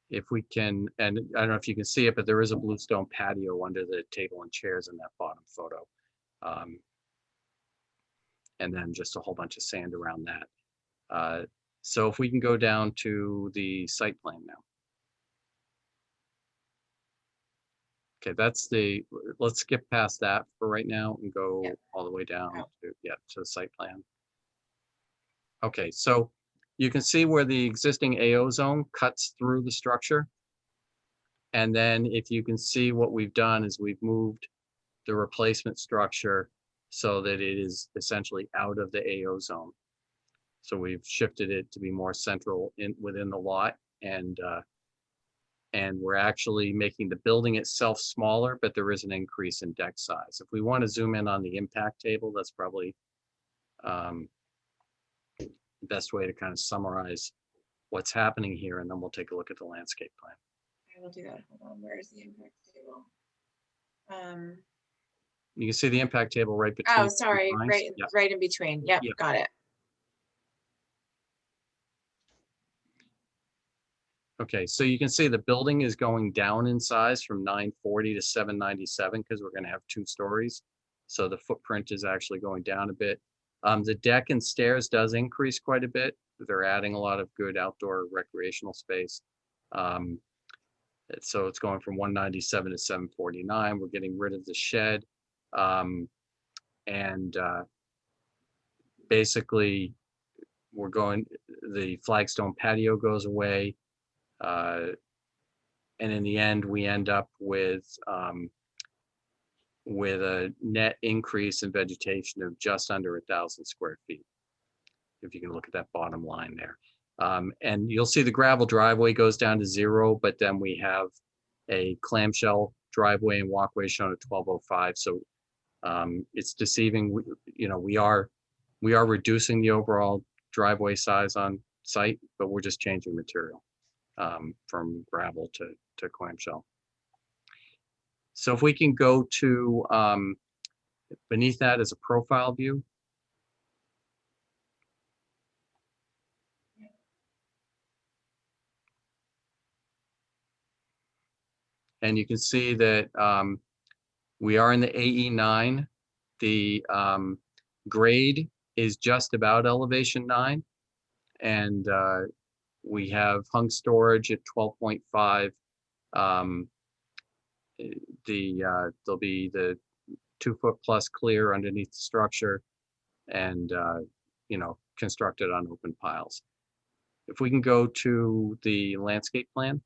If we can, and I don't know if you can see it, but there is a bluestone patio under the table and chairs in that bottom photo. And then just a whole bunch of sand around that. So if we can go down to the site plan now. Okay, let's skip past that for right now and go all the way down to the site plan. Okay, so you can see where the existing AO zone cuts through the structure. And then if you can see what we've done is we've moved the replacement structure so that it is essentially out of the AO zone. So we've shifted it to be more central within the lot, and we're actually making the building itself smaller, but there is an increase in deck size. If we want to zoom in on the impact table, that's probably the best way to kind of summarize what's happening here, and then we'll take a look at the landscape plan. I will do that. Hold on. Where is the impact table? You can see the impact table right between. Oh, sorry, lines. right, Yeah. right in between. Yep, Yeah. got it. Okay, so you can see the building is going down in size from 940 to 797 because we're going to have 2 stories. So the footprint is actually going down a bit. The deck and stairs does increase quite a bit. They're adding a lot of good outdoor recreational space. So it's going from 197 to 749. We're getting rid of the shed. Basically, the flagstone patio goes away. And in the end, we end up with a net increase in vegetation of just under 1,000 square feet. If you can look at that bottom line there. And you'll see the gravel driveway goes down to 0, but then we have a clamshell driveway and walkway shown at 1205. So it's deceiving. We are reducing the overall driveway size on site, but we're just changing material from gravel to clamshell. So if we can go to beneath that is a profile view. And you can see that we are in the AE9. The grade is just about elevation 9. And we have hung storage at 12.5. There'll be the 2-foot plus clear underneath the structure and, constructed on open piles. If we can go to the landscape plan.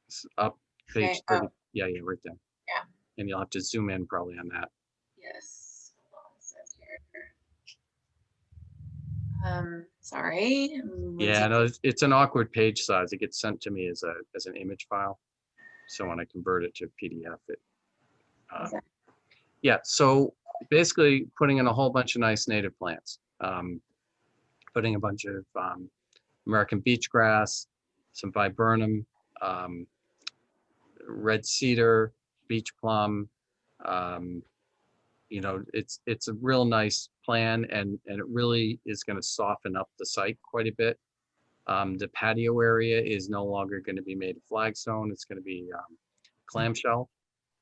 It's up page Okay, 30. Yeah, right there. Yeah. And you'll have to zoom in probably on that. Yes. Hold on, it says here. Sorry. Yeah, no, it's an awkward page size. It gets sent to me as an image file. So when I convert it to PDF, Okay. yeah. So basically putting in a whole bunch of nice native plants, putting a bunch of American beach grass, some viburnum, red cedar, beach plum. It's a real nice plan, and it really is going to soften up the site quite a bit. The patio area is no longer going to be made of flagstone. It's going to be clamshell.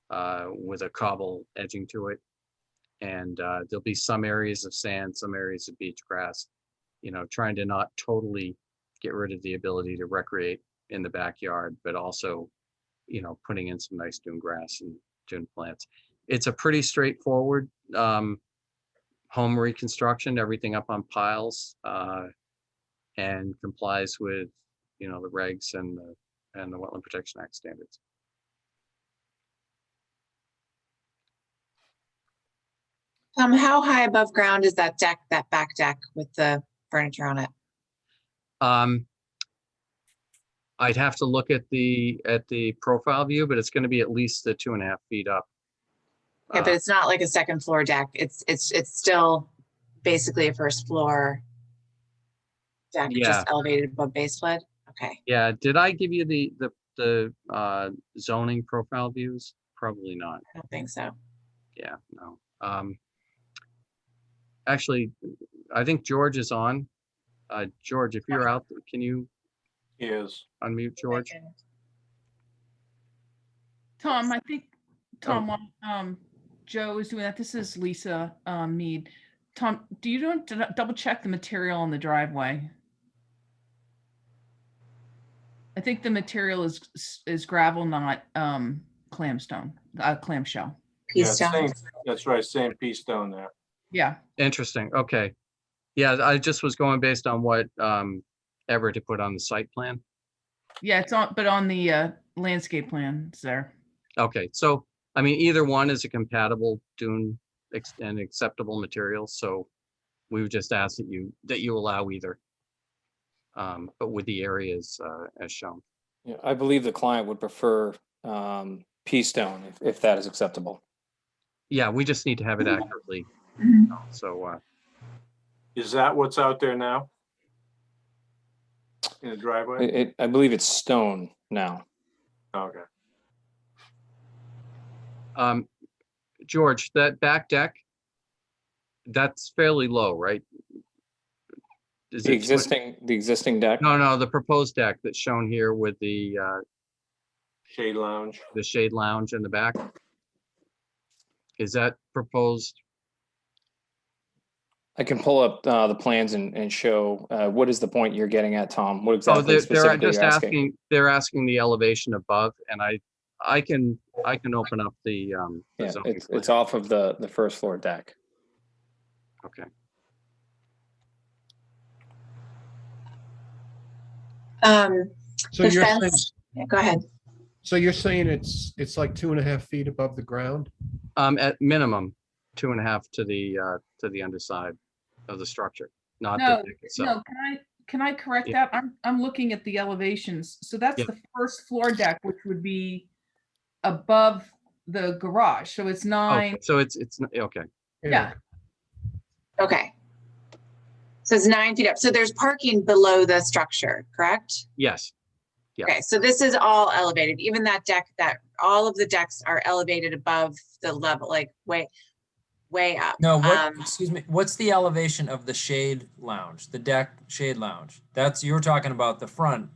with a cobble edging to it. And there'll be some areas of sand, some areas of beach grass, trying to not totally get rid of the ability to recreate in the backyard, but also, putting in some nice dune grass and dune plants. It's a pretty straightforward home reconstruction, everything up on piles, and complies with, the regs and the Wetland Protection Act standards. How high above ground is that deck, that back deck with the furniture on it? I'd have to look at the profile view, but it's going to be at least the 2.5 feet up. Okay, but it's not like a second floor deck. It's still basically a first floor deck, Yeah. just elevated above base flood. Okay. Yeah, did I give you the zoning profile views? Probably not. I don't think so. Yeah, no. Actually, I think George is on. George, if you're out, can you Is. unmute George? Tom, I think, Tom, while Joe is doing that, this is Lisa Mead. Tom, do you want to double check the material on the driveway? I think the material is gravel, not clamstone, clamshell. Yeah, Peace stone. same, that's right, same pea stone there. Yeah, Interesting. Okay. Yeah, I just was going based on what Everett had put on the site plan. yeah, it's on, but on the landscape plan, it's there. Okay, so I mean, either one is a compatible dune and acceptable material. So we would just ask that you allow either, but with the areas as shown. Yeah, I believe the client would prefer pea stone if that is acceptable. Yeah, we just need to have it accurately. So Is that what's out there now? In the driveway? I believe it's stone now. Okay. George, that back deck, that's fairly low, right? Is The it existing deck. No, the proposed deck that's shown here with the Shade lounge. shade lounge in the back. Is that proposed? I can pull up the plans and show what is the point you're getting at, Tom? What Oh, exactly they're specifically just you're asking? asking. They're asking the elevation above, and I can open up the Yeah, zoning it's plan. off of the first floor deck. Okay. So The you're saying, fence, yeah, go ahead. so you're saying it's like 2.5 feet above the ground? At minimum, 2.5 to the underside of the structure, not the No, deck itself. no, can I correct Yeah. that? I'm looking at the elevations. So that's Yeah. the first floor deck, which would be above the garage. So it's Oh, 9, so it's okay. yeah. Okay. So it's 9 feet up. So there's parking below the structure, correct? Yes. Yeah. Okay, so this is all elevated, even that deck, that all of the decks are elevated above the level, like way up. No, excuse me, what's the elevation of the shade lounge, the deck shade lounge? You're talking about the front,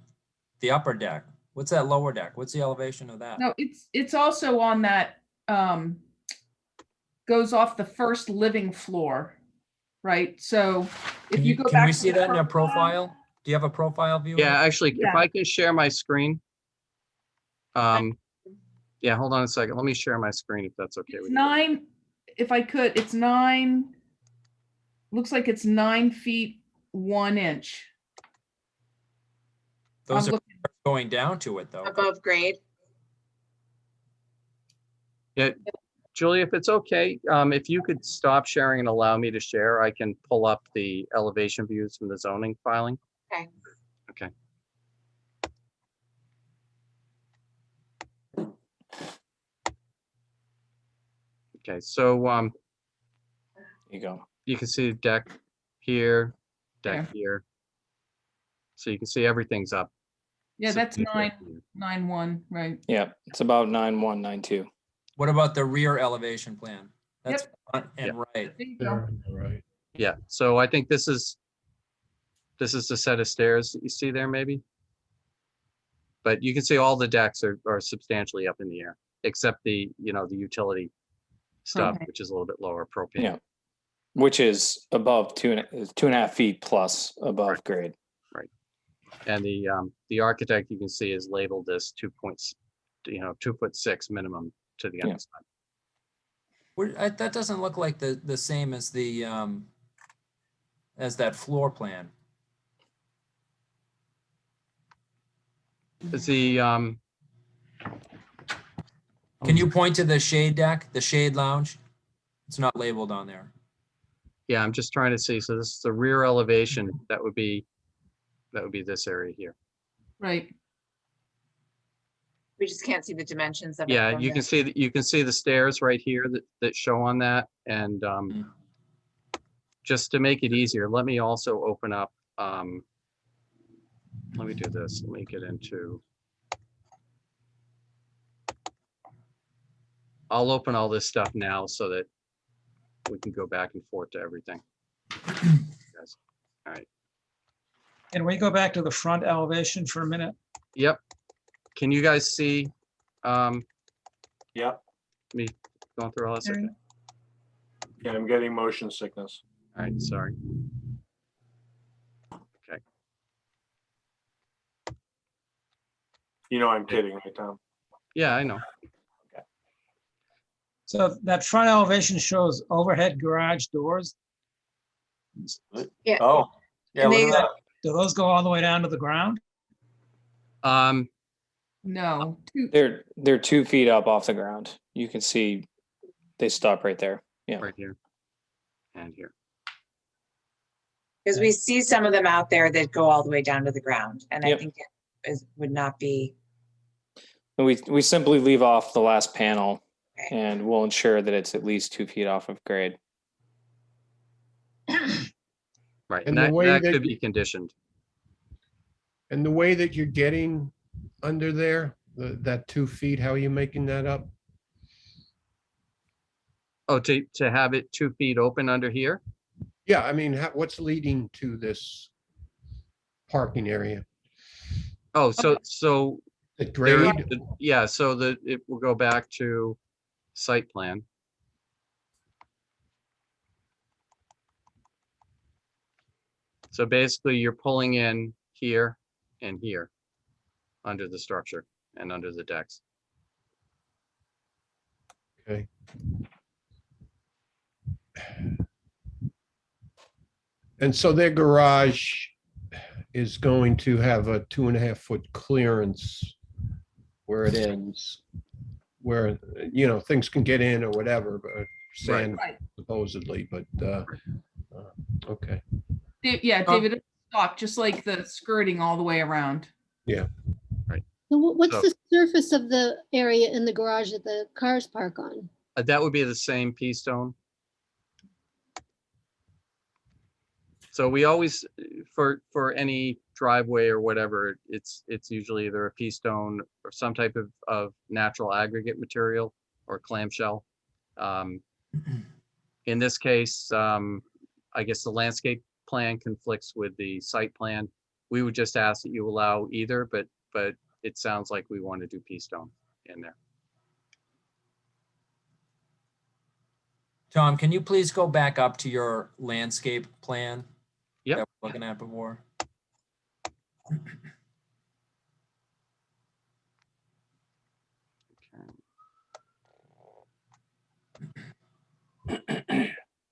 the upper deck. What's that lower deck? What's the elevation of that? No, it's also on that, goes off the first living floor, right? So if you go back. Can we to see the that in a profile? Do you have a profile view? of Yeah, it? actually, if Yeah. I can share my screen. Yeah, hold on a second. Let me share my screen if that's okay It's with you. 9, if I could, it's 9, looks like it's 9 feet 1 inch. Those I'm are looking- going down to it though. Above grade. Yeah, Julie, if it's okay, if you could stop sharing and allow me to share, I can pull up the elevation views from the zoning filing. Okay. Okay. Okay, so There you go. you can see the deck here, deck Yeah. here. So you can see everything's up. Yeah, that's substantially 9, here. 9.1, right? Yeah, it's about 9.192. What about the rear elevation plan? That's front and right. There you There, go. on the right. Yeah, so I think this is the set of stairs that you see there maybe. But you can see all the decks are substantially up in the air. except the, the utility stuff, Okay. which is a little bit lower propane. Yeah. Which is above 2.5 feet plus above Right. grade. And the architect, you can see, is labeled as 2.6 minimum to the Yeah. underside. That doesn't look like the same as as that floor plan. Is the, Can you point to the shade deck, the shade lounge? It's not labeled on there. yeah, I'm just trying to see. So this is the rear elevation. That would be this area here. Right. We just can't see the dimensions of it. Yeah, from you can this. see the stairs right here that show on that. And just to make it easier, let me also open up, let me do this. Let me get into, I'll open all this stuff now so that we can go back and forth to everything. Yes. All right. Can we go back to the front elevation for a minute? Yep. Can you guys see Yep, me going through all this? Okay. yeah, I'm getting motion sickness. All right, sorry. Okay. You know I'm kidding, right, Tom? Yeah, I know. So that front elevation shows overhead garage doors. Yeah. Oh, yeah, And look they- at that. Do those go all the way down to the ground? No, They're 2 feet up off the ground. You can see they stop right there. Yeah. Right here and here. Because we see some of them out there that go all the way down to the ground, and I Yep. think it would not be, And we simply leave off the last panel Okay. and we'll ensure that it's at least 2 feet off of grade. Right, And and the way that that could you- be conditioned. And the way that you're getting under there, that 2 feet, how are you making that up? Oh, to have it 2 feet open under here? Yeah, I mean, what's leading to this parking area? Oh, so The there- grade? yeah, so it will go back to site plan. So basically you're pulling in here and here under the structure and under the decks. Okay. And so their garage is going to have a 2.5 foot clearance where it ends, where, things can get in or whatever, but sand Right. supposedly, but, okay. Yeah, David, stop, just like the skirting all the way around. So what's So- the surface of the area in the garage that the cars park on? That would be the same pea stone. So we always, for any driveway or whatever, it's usually either a pea stone or some type of natural aggregate material or clamshell. In this case, I guess the landscape plan conflicts with the site plan. We would just ask that you allow either, but it sounds like we want to do pea stone in there. Tom, can you please go back up to your landscape plan? Yep. That we're looking at before.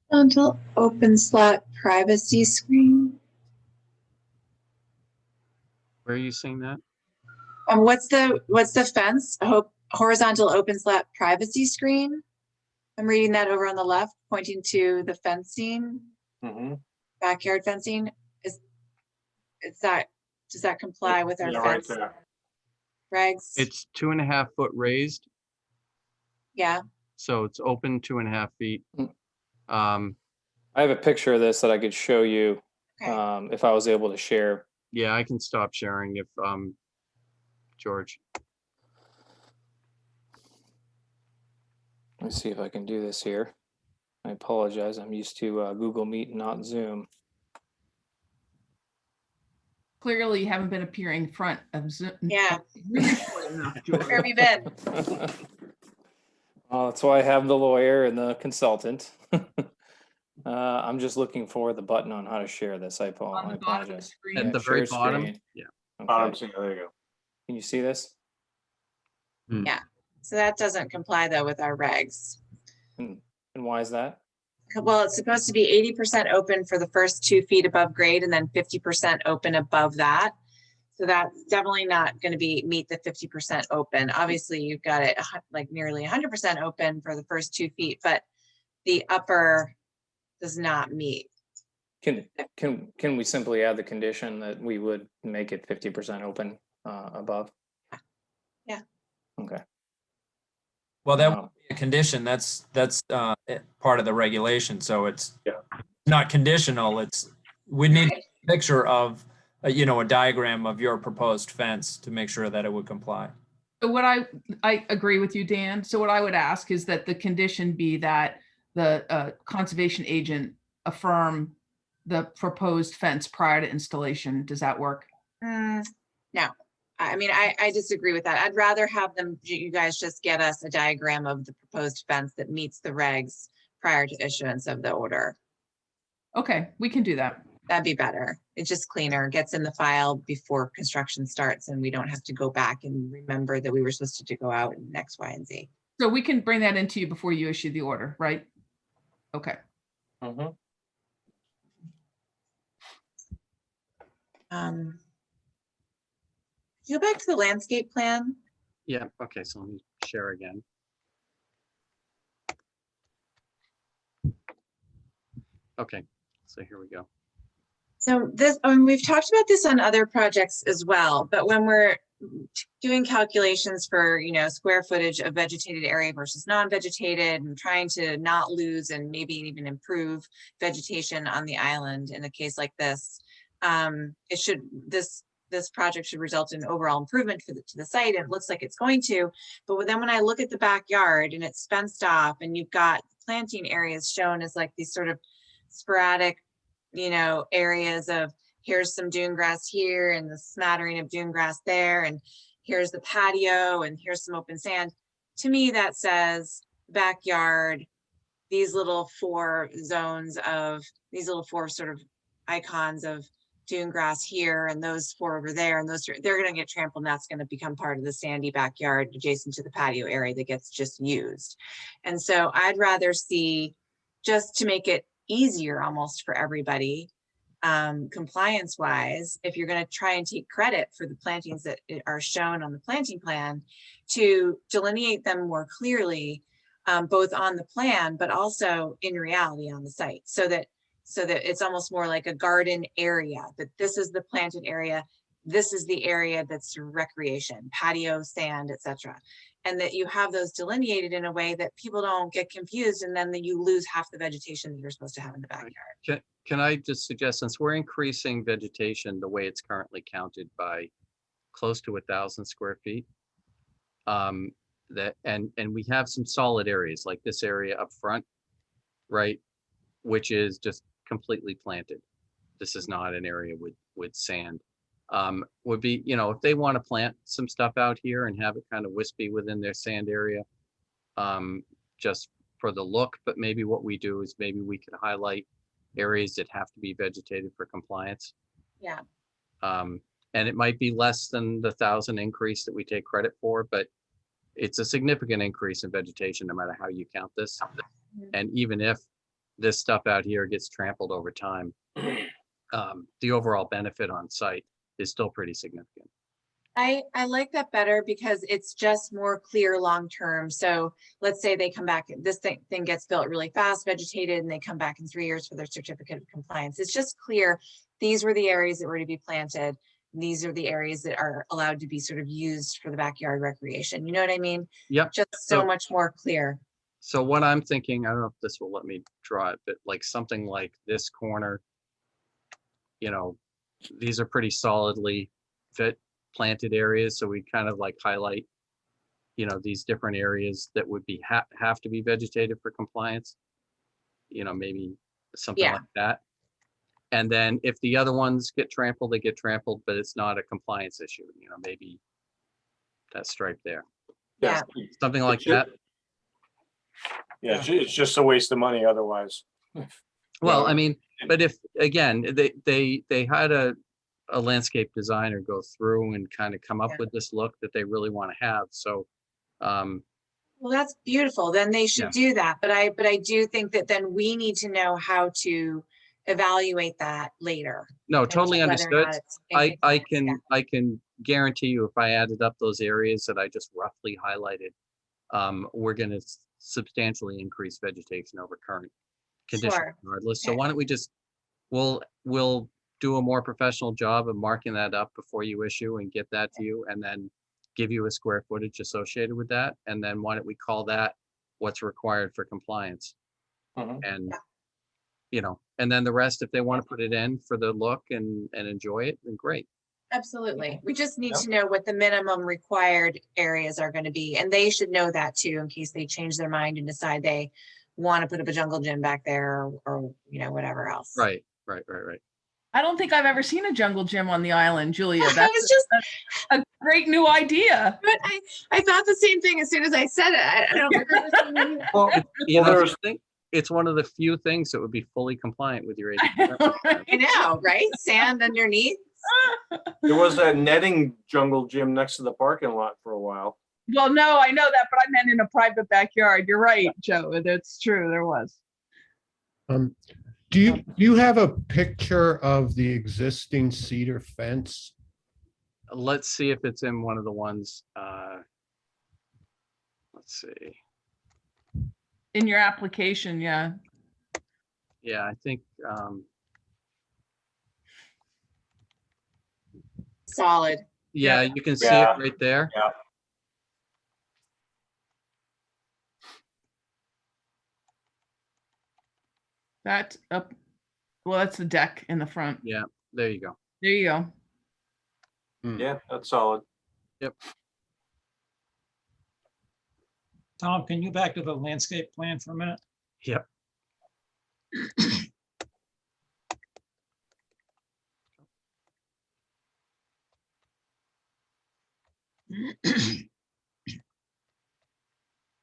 horizontal open slot privacy screen. Where are you seeing that? What's the fence? Horizontal open slot privacy screen? I'm reading that over on the left, pointing to the fencing, Mhm. backyard fencing. Does that comply with our Yeah, right fence there. regs? It's 2.5 foot raised, Yeah, so it's open 2.5 feet. Mm. Um, I have a picture of this that I could show you okay. if I was able to share. yeah, I can stop sharing if, George. Let's see if I can do this here. I apologize. I'm used to Google Meet and not Zoom. Clearly, you haven't been appearing front of Zoom. Yeah. Really short enough, George. Where have you been? That's why I have the lawyer and the consultant. I'm just looking for the button on how to share this. I On the bottom of the apologize. screen. At the share very bottom. screen. Yeah. Bottom, Okay. there you go. Can you see this? So that doesn't comply though with our regs. And why is that? Well, it's supposed to be 80% open for the first 2 feet above grade and then 50% open above that. So that's definitely not going to meet the 50% open. Obviously, you've got it like nearly 100% open for the first 2 feet, but the upper does not meet. Can we simply add the condition that we would make it 50% open above? Yeah. Okay. Well, that would be a condition. That's part of the regulation. So it's not conditional. We need a picture of, a diagram of your proposed fence to make sure that it would comply. So what I agree with you, Dan. So what I would ask is that the condition be that the conservation agent affirm the proposed fence prior to installation. Does that work? No, I mean, I disagree with that. I'd rather have you guys just get us a diagram of the proposed fence that meets the regs prior to issuance of the order. Okay, we can do that. That'd be better. It's just cleaner, gets in the file before construction starts, and we don't have to go back and remember that we were supposed to go out in X, Y, and Z. So we can bring that into you before you issue the order, right? Okay. Go back to the landscape plan. Yeah, okay, so let me share again. Okay, so here we go. So this, we've talked about this on other projects as well, but when we're doing calculations for, square footage of vegetated area versus non-vegetated and trying to not lose and maybe even improve vegetation on the island in a case like this, this project should result in overall improvement to the site. And it looks like it's going to, but then when I look at the backyard and it's fenced off and you've got planting areas shown as like these sort of sporadic, areas of here's some dune grass here and the smattering of dune grass there, and here's the patio and here's some open sand. To me, that says backyard, these little 4 zones of these little 4 sort of icons of dune grass here and those 4 over there, and they're going to get trampled, and that's going to become part of the sandy backyard adjacent to the patio area that gets just used. And so I'd rather see, just to make it easier almost for everybody, compliance wise, if you're going to try and take credit for the plantings that are shown on the planting plan, to delineate them more clearly, both on the plan but also in reality on the site, so that it's almost more like a garden area, that this is the planted area, this is the area that's recreation, patio, sand, etc. And that you have those delineated in a way that people don't get confused, and then you lose half the vegetation that you're supposed to have in the backyard. Can I just suggest, since we're increasing vegetation the way it's currently counted by close to 1,000 square feet, and we have some solid areas like this area up front, right, which is just completely planted. This is not an area with sand. Would be, if they want to plant some stuff out here and have it kind of wispy within their sand area, just for the look, but maybe what we do is maybe we could highlight areas that have to be vegetated for compliance. Yeah. And it might be less than the 1,000 increase that we take credit for, but it's a significant increase in vegetation no matter how you count this. And even if this stuff out here gets trampled over time, the overall benefit on site is still pretty significant. I like that better because it's just more clear long-term. So let's say they come back, this thing gets built really fast, vegetated, and they come back in 3 years for their certificate of compliance. It's just clear. These were the areas that were to be planted. These are the areas that are allowed to be sort of used for the backyard recreation. You know what I mean? Yep. Just so much more clear. So what I'm thinking, I don't know if this will let me draw it, but like something like this corner, these are pretty solidly planted areas. So we kind of like highlight, these different areas that would be have to be vegetated for compliance, maybe something like that. And then if the other ones get trampled, they get trampled, but it's not a compliance issue, maybe that stripe there. Yeah. Something like that. Yeah, it's just a waste of money otherwise. Well, Yeah. I mean, but if, again, they had a landscape designer go through and kind of come up Yeah. with this look that they really want to have. So, Well, that's beautiful. Then they should Yeah. do that. But I do think that then we need to know how to evaluate that later. no, and totally whether or understood. not it's in compliance. I can guarantee you if I added up those areas that I just roughly highlighted, we're going to substantially increase vegetation over current conditions Sure. regardless. So Okay. why don't we just, we'll do a more professional job of marking that up before you issue and get that to you, and then give you a square footage associated with that. And then why don't we call that what's required for compliance? Mhm. And, Yeah. you know, and then the rest, if they want to put it in for the look and enjoy it, then great. Absolutely. We just need Yep. to know what the minimum required areas are going to be. And they should know that too, in case they change their mind and decide they want to put up a jungle gym back there or whatever else. Right. I don't think I've ever seen a jungle gym on the island, Julia. I That's was just, a great new idea. but I thought the same thing as soon as I said it. I don't remember seeing any- Well, You know, there's- it's one of the few things that would be fully compliant with your 80%. I know, right? Sand underneath. there was that netting jungle gym next to the parking lot for a while. Well, no, I know that, but I meant in a private backyard. You're right, Joe. That's true. There was. Do you have a picture of the existing cedar fence? Let's see if it's in one of the ones. Let's see. In your application, yeah. Yeah, I think, Solid. yeah, you can see Yeah. it right there. Yeah. That up. Well, that's the deck in the front. Yeah, there you go. There you go. Yeah, that's solid. Tom, can you back to the landscape plan for a minute? Yep.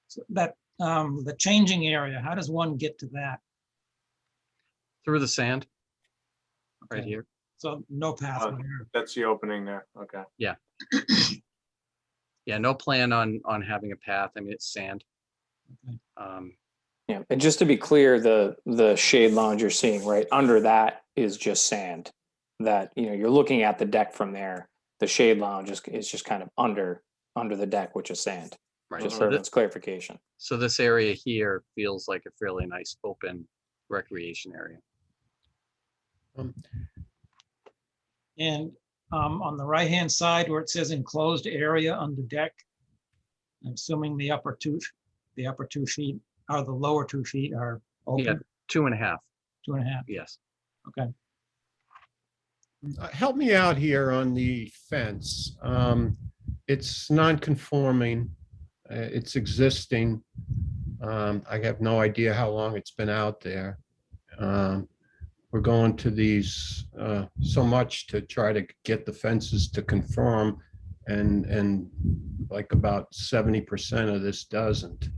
So that, the changing area, how does one get to that? Through the sand. Right Okay. here. So no pathway Uh, here. That's the opening there. Okay. Yeah, no plan on having a path. I mean, it's sand. Okay. Yeah, and just to be clear, the shade lounge you're seeing right under that is just sand. That, you know, you're looking at the deck from there. The shade lounge is just kind of under the deck, which is sand. Right. Just So for thi- everyone's clarification. So this area here feels like a fairly nice open recreation area. And on the right-hand side where it says enclosed area under deck, I'm assuming the upper 2 feet, or the lower 2 feet are Yeah, open, 2.5. 2.5. Yes. Okay. Help me out here on the fence. It's non-conforming. It's existing. I have no idea how long it's been out there. We're going to these so much to try to get the fences to conform, and like about 70% of this doesn't.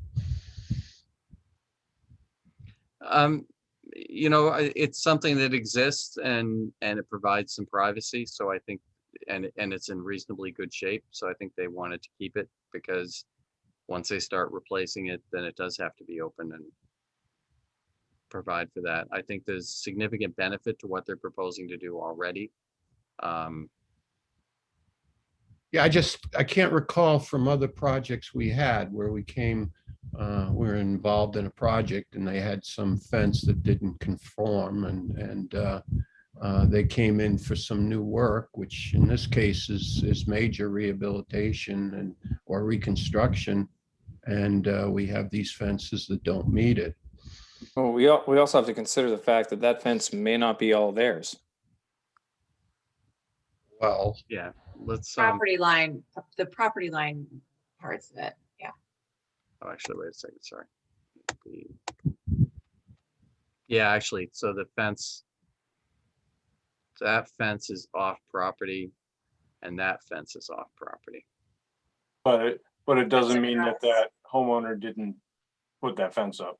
You know, it's something that exists and it provides some privacy. So I think, and it's in reasonably good shape. So I think they wanted to keep it because once they start replacing it, then it does have to be open and provide for that. I think there's significant benefit to what they're proposing to do already. Yeah, I can't recall from other projects we had where we were involved in a project and they had some fence that didn't conform, and they came in for some new work, which in this case is major rehabilitation or reconstruction. And we have these fences that don't meet it. Well, we also have to consider the fact that that fence may not be all theirs. Well, Yeah, let's, Property line, the property line parts of it. Yeah. oh, actually, wait a second, sorry. Yeah, actually, so the fence, that fence is off property and that fence is off property. But it doesn't mean that across. that homeowner didn't put that fence up,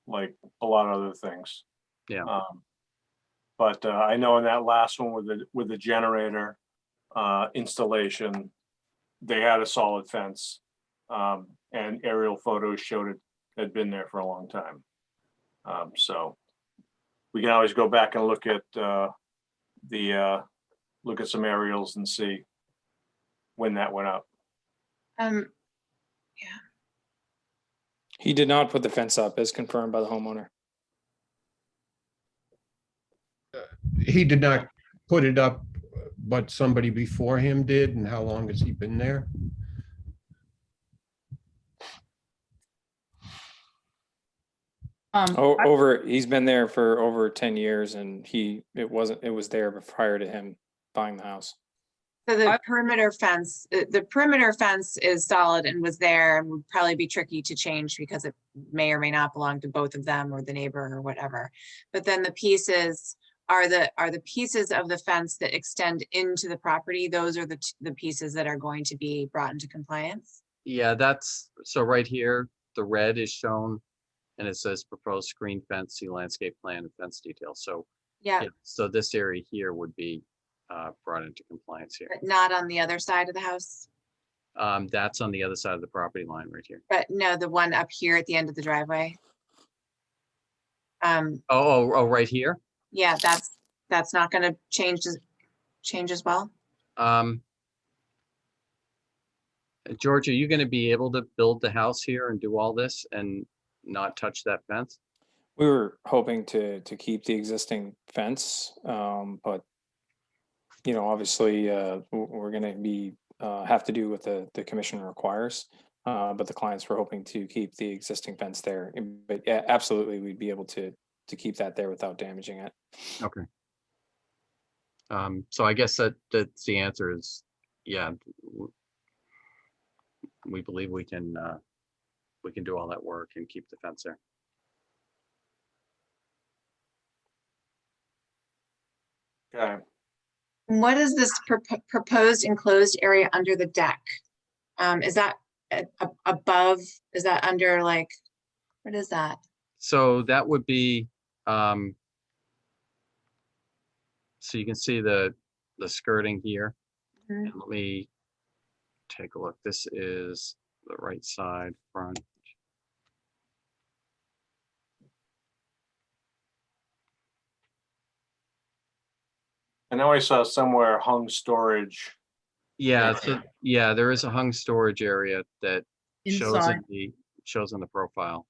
like a lot of other things. Yeah. But I know in that last one with the generator installation, they had a solid fence. And aerial photos showed it had been there for a long time. So we can always go back and look at look at some aerials and see when that went up. Yeah. He did not put the fence up as confirmed by the homeowner. He did not put it up, but somebody before him did. And how long has he been there? He's been there for over 10 years and it was there prior to him buying the house. So the perimeter fence, the perimeter fence is solid and was there and would probably be tricky to change because it may or may not belong to both of them or the neighbor or whatever. But then the pieces are the pieces of the fence that extend into the property. Those are the pieces that are going to be brought into compliance. Yeah, so right here, the red is shown and it says proposed screen fence, see landscape plan and fence details. So, Yeah, so this area here would be brought into compliance here. but not on the other side of the house. That's on the other side of the property line right here. But no, the one up here at the end of the driveway. Oh, right here? Yeah, that's not gonna change as well. George, are you going to be able to build the house here and do all this and not touch that fence? We were hoping to keep the existing fence, but obviously we're going to be have to do what the commission requires. But the clients were hoping to keep the existing fence there. But yeah, absolutely, we'd be able to keep that there without damaging it. Okay. So I guess that's the answer is, yeah, we believe we can do all that work and keep the fence there. Okay. What is this proposed enclosed area under the deck? Is that above, is that under like, what is that? So that would be, so you can see the skirting here. Mhm. And let me take a look. This is the right side front. I know I saw somewhere hung storage. Yeah, so yeah, there is a hung storage area that shows Inside. shows on the profile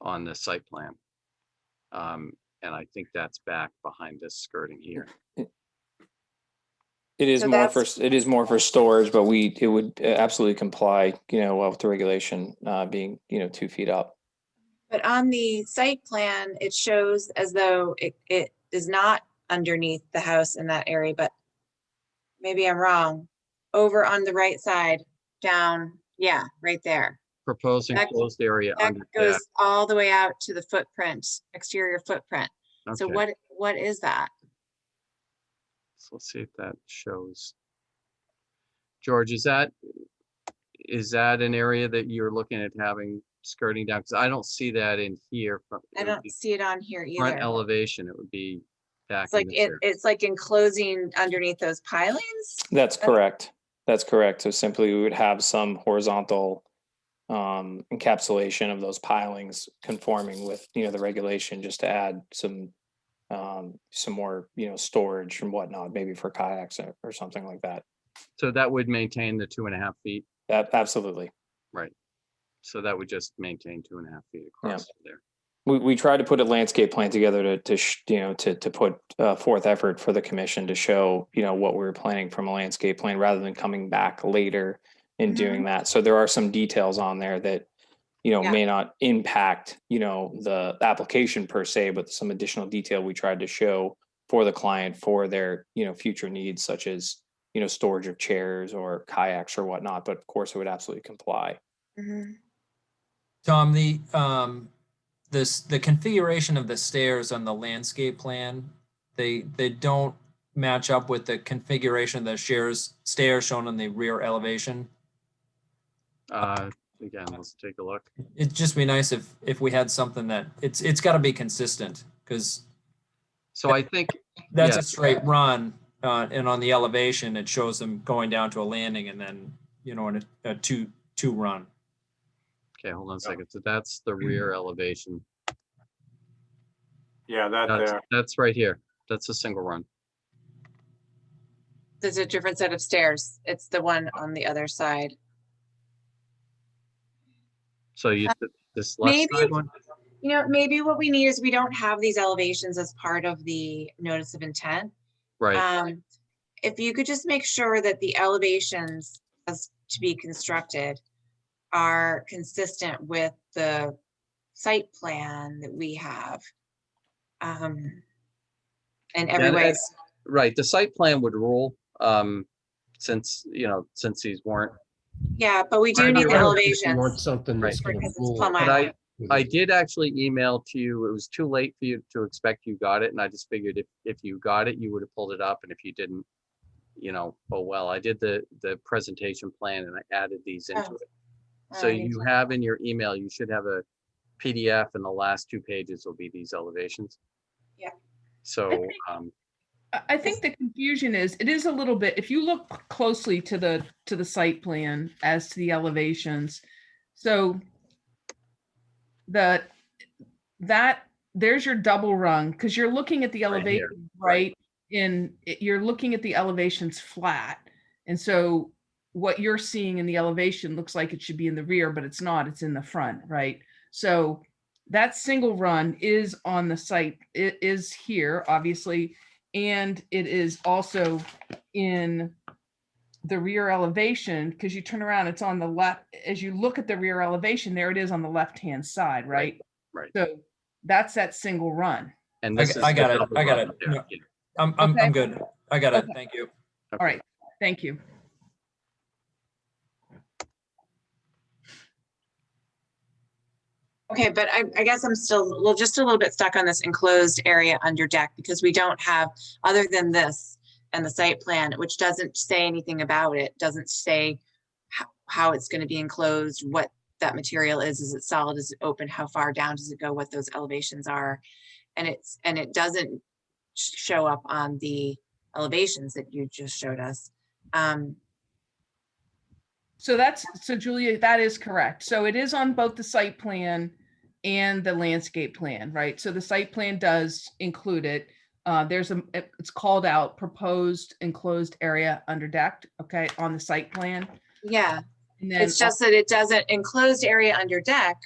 on the site plan. And I think that's back behind this skirting here. It is So more that's- it is more for storage, but it would absolutely comply, with the regulation being 2 feet up. But on the site plan, it shows as though it is not underneath the house in that area, but maybe I'm wrong. Over on the right side, down, yeah, right there. Proposed That- enclosed area That under deck. goes all the way out to the footprint, exterior footprint. So Okay, what is that? so let's see if that shows. George, is that an area that you're looking at having skirting down? Because I don't see that in here. I don't see it on here Front either. elevation, it would be back It's like in this area. it's like enclosing underneath those pilings. That's correct. That's correct. So simply we would have some horizontal encapsulation of those pilings conforming with, the regulation, just to add some more, storage and whatnot, maybe for kayaks or something like that. So that would maintain the 2.5 feet. Absolutely. So that would just maintain 2.5 feet across there. We tried to put a landscape plan together to put forth effort for the commission to show, what we were planning from a landscape plan rather than coming back later and doing that. So there are some details on there that, Yeah. may not impact, the application per se, but some additional detail we tried to show for the client for their, future needs, such as, storage of chairs or kayaks or whatnot. But of course, it would absolutely comply. Mhm. Tom, the configuration of the stairs on the landscape plan, they don't match up with the configuration of the stairs shown on the rear elevation. again, let's take a look. It'd just be nice if we had something that, it's gotta be consistent, because So I think, that's Yeah. a straight run, and on the elevation, it shows them going down to a landing and then, in a two run. okay, hold on a second. So that's the rear elevation. Yeah, that there. That's right here. That's a single run. There's a different set of stairs. It's the one on the other side. So this left Maybe- side one? Maybe what we need is we don't have these elevations as part of the notice of intent. Right, If you could just make sure that the elevations as to be constructed are consistent with the site plan that we have. And everybody's, right. The site plan would rule, since these weren't. yeah, but we do Right, need the right. You elevations. want something that's Right. gonna Because it's rule. Plum But Island. I did actually email to you. It was too late for you to expect you got it. And I just figured if you got it, you would have pulled it up. And if you didn't, oh, well, I did the presentation plan and I added these into Oh. it. So I you have in your email, you should have a PDF and the last 2 pages will be these elevations. Yeah. So, I think the confusion is, it is a little bit, if you look closely to the site plan as to the elevations. So there's your double run, because you're looking at the Right here, elevation, right. right? You're looking at the elevations flat. And so what you're seeing in the elevation looks like it should be in the rear, but it's not, it's in the front, right? So that single run is on the site. It is here, obviously, and it is also in the rear elevation, because you turn around, it's on the left. As you look at the rear elevation, there it is on the left-hand side, right? right. So that's that single run. And I this is I got the it. double I got run it. there. No. Yeah. I'm Okay. good. I got it. Okay. Thank you. All right, thank you. Okay, but I guess I'm still, just a little bit stuck on this enclosed area under deck, because we don't have, other than this and the site plan, which doesn't say anything about it, doesn't say how it's gonna be enclosed, what that material is it solid, is it open, how far down does it go, what those elevations are? And it doesn't show up on the elevations that you just showed us. So Julia, that is correct. So it is on both the site plan and the landscape plan, right? So the site plan does include it. It's called out proposed enclosed area under deck, okay, on the site plan. Yeah, And then it's just that it doesn't, enclosed area under deck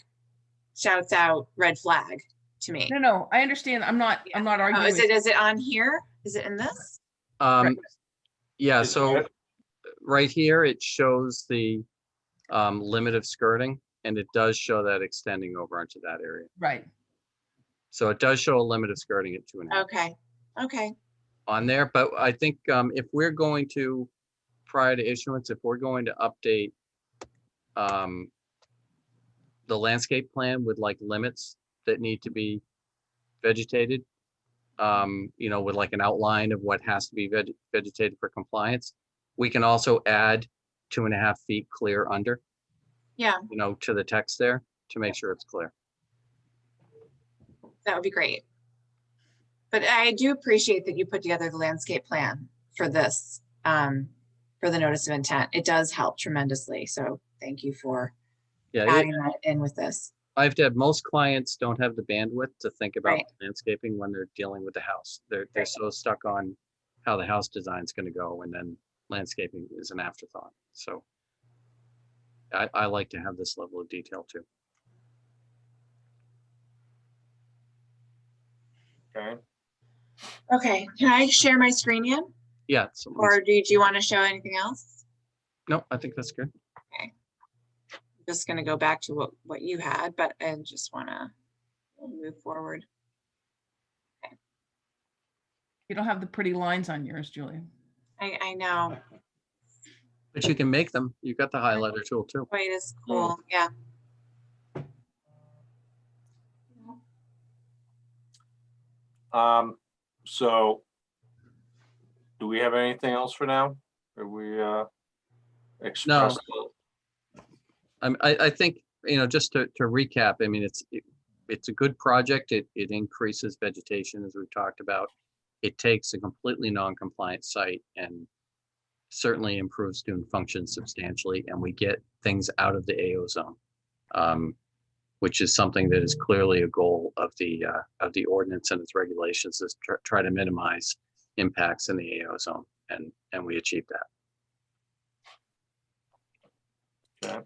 shouts out red flag to me. No, I understand. I'm not Oh, arguing. is it on here? Is it in this? Yeah, Is so that- right here, it shows the limit of skirting, and it does show that extending over onto that area. Right. So it does show a limit of skirting at 2.5 Okay, on there. But I think if we're going to, prior to issuance, if we're going to update the landscape plan with like limits that need to be vegetated, with like an outline of what has to be vegetated for compliance, we can also add 2.5 feet clear under. Yeah. To the text there to make sure it's clear. that would be great. But I do appreciate that you put together the landscape plan for this, for the notice of intent. It does help tremendously. So thank you for Yeah, adding that in with this. I've had most clients don't have the bandwidth to think about Right. landscaping when they're dealing with the house. They're Right. so stuck on how the house design is going to go, and then landscaping is an afterthought. So I like to have this level of detail too. Okay. Okay, can I share my screen yet? Yeah. So Or do you want to show anything else? no, I think that's good. Just gonna go back to what you had, but I just wanna move forward. You don't have the pretty lines on yours, Julia. I know, But you can make them. You've got the highlighter tool too. white is cool, yeah. So do we have anything else for now? Are we expressed? I think, just to recap, I mean, it's a good project. It increases vegetation, as we've talked about. It takes a completely non-compliant site and certainly improves student function substantially, and we get things out of the AO zone, which is something that is clearly a goal of the ordinance and its regulations, is try to minimize impacts in the AO zone, and we achieve that. Okay.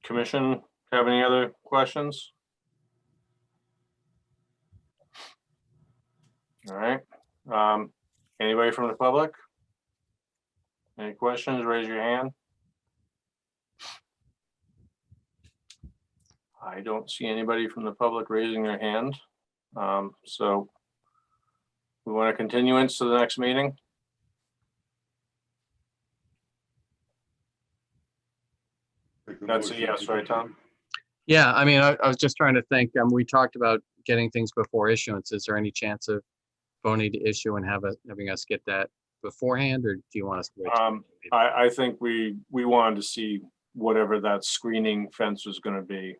Commission, have any other questions? All right. Anybody from the public? Any questions? Raise your hand. I don't see anybody from the public raising their hand. So we want to continuance to the next meeting. Take the That's a motion yes, to right, Tom? Yeah, I mean, I was just trying to think, we talked about getting things before issuance. Is there any chance of voting to issue and having us get that beforehand, or do you want us to wait? I think we wanted to see whatever that screening fence was going to be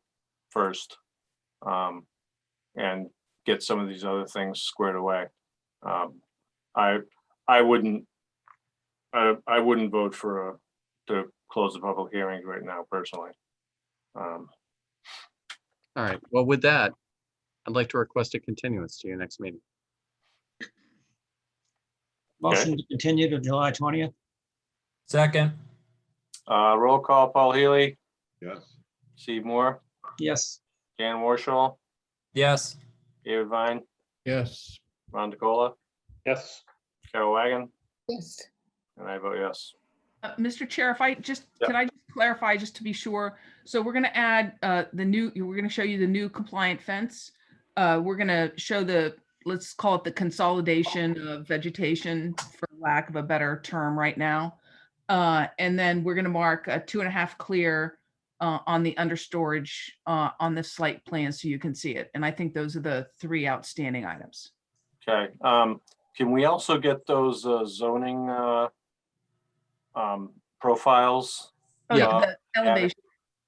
first, and get some of these other things squared away. I wouldn't vote to close the public hearings right now, personally. All right, well, with that, I'd like to request a continuance to your next meeting. Motion to continue to July 20th. Second, Roll call, Paul Healy, Yes. Steve Moore, Yes. Dan Warshall, yes. David Vine, Yes. Ron DeCola, Yes. Carol Wagon, Yes. and I vote yes. Mr. Chair, if I just, can I just clarify just to be sure? So we're going to add we're going to show you the new compliant fence. We're going to show let's call it the consolidation of vegetation, for lack of a better term right now. And then we're going to mark a 2.5 clear on the understorage on the site plan so you can see it. And I think those are the 3 outstanding items. Okay, can we also get those zoning profiles? Oh, Yeah. the elevation.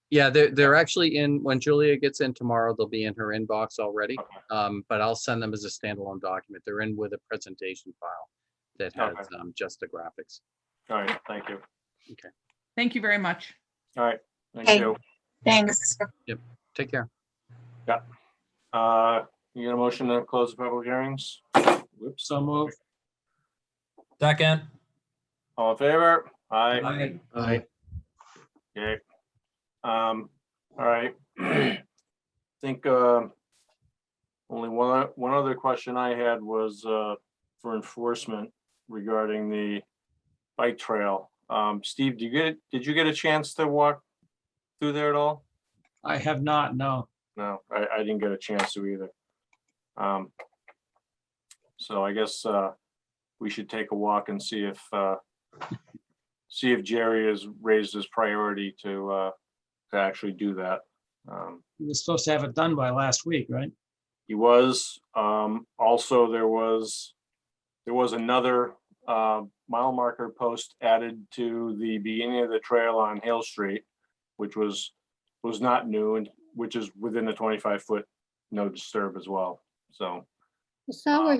Yeah, they're actually in, when Julia gets in tomorrow, they'll be in her inbox already. Okay. But I'll send them as a standalone document. They're in with a presentation file that has just the graphics. All right, thank you. Thank you very much. All right, thank Hey. you. Thanks. Take care. You got a motion to close the public hearings? Whoops. So moved. Second, All in favor? Aye. Aye. Aye. Okay. All right. I think only one other question I had was for enforcement regarding the bike trail. Steve, did you get a chance to walk through there at all? I have not, no. No, I didn't get a chance to either. So I guess we should take a walk and see if Jerry has raised his priority to actually do that. He was supposed to have it done by last week, right? He was. Also, there was another mile marker post added to the beginning of the trail on Hale Street, which was not new, and which is within the 25-foot no disturb as well. So I saw where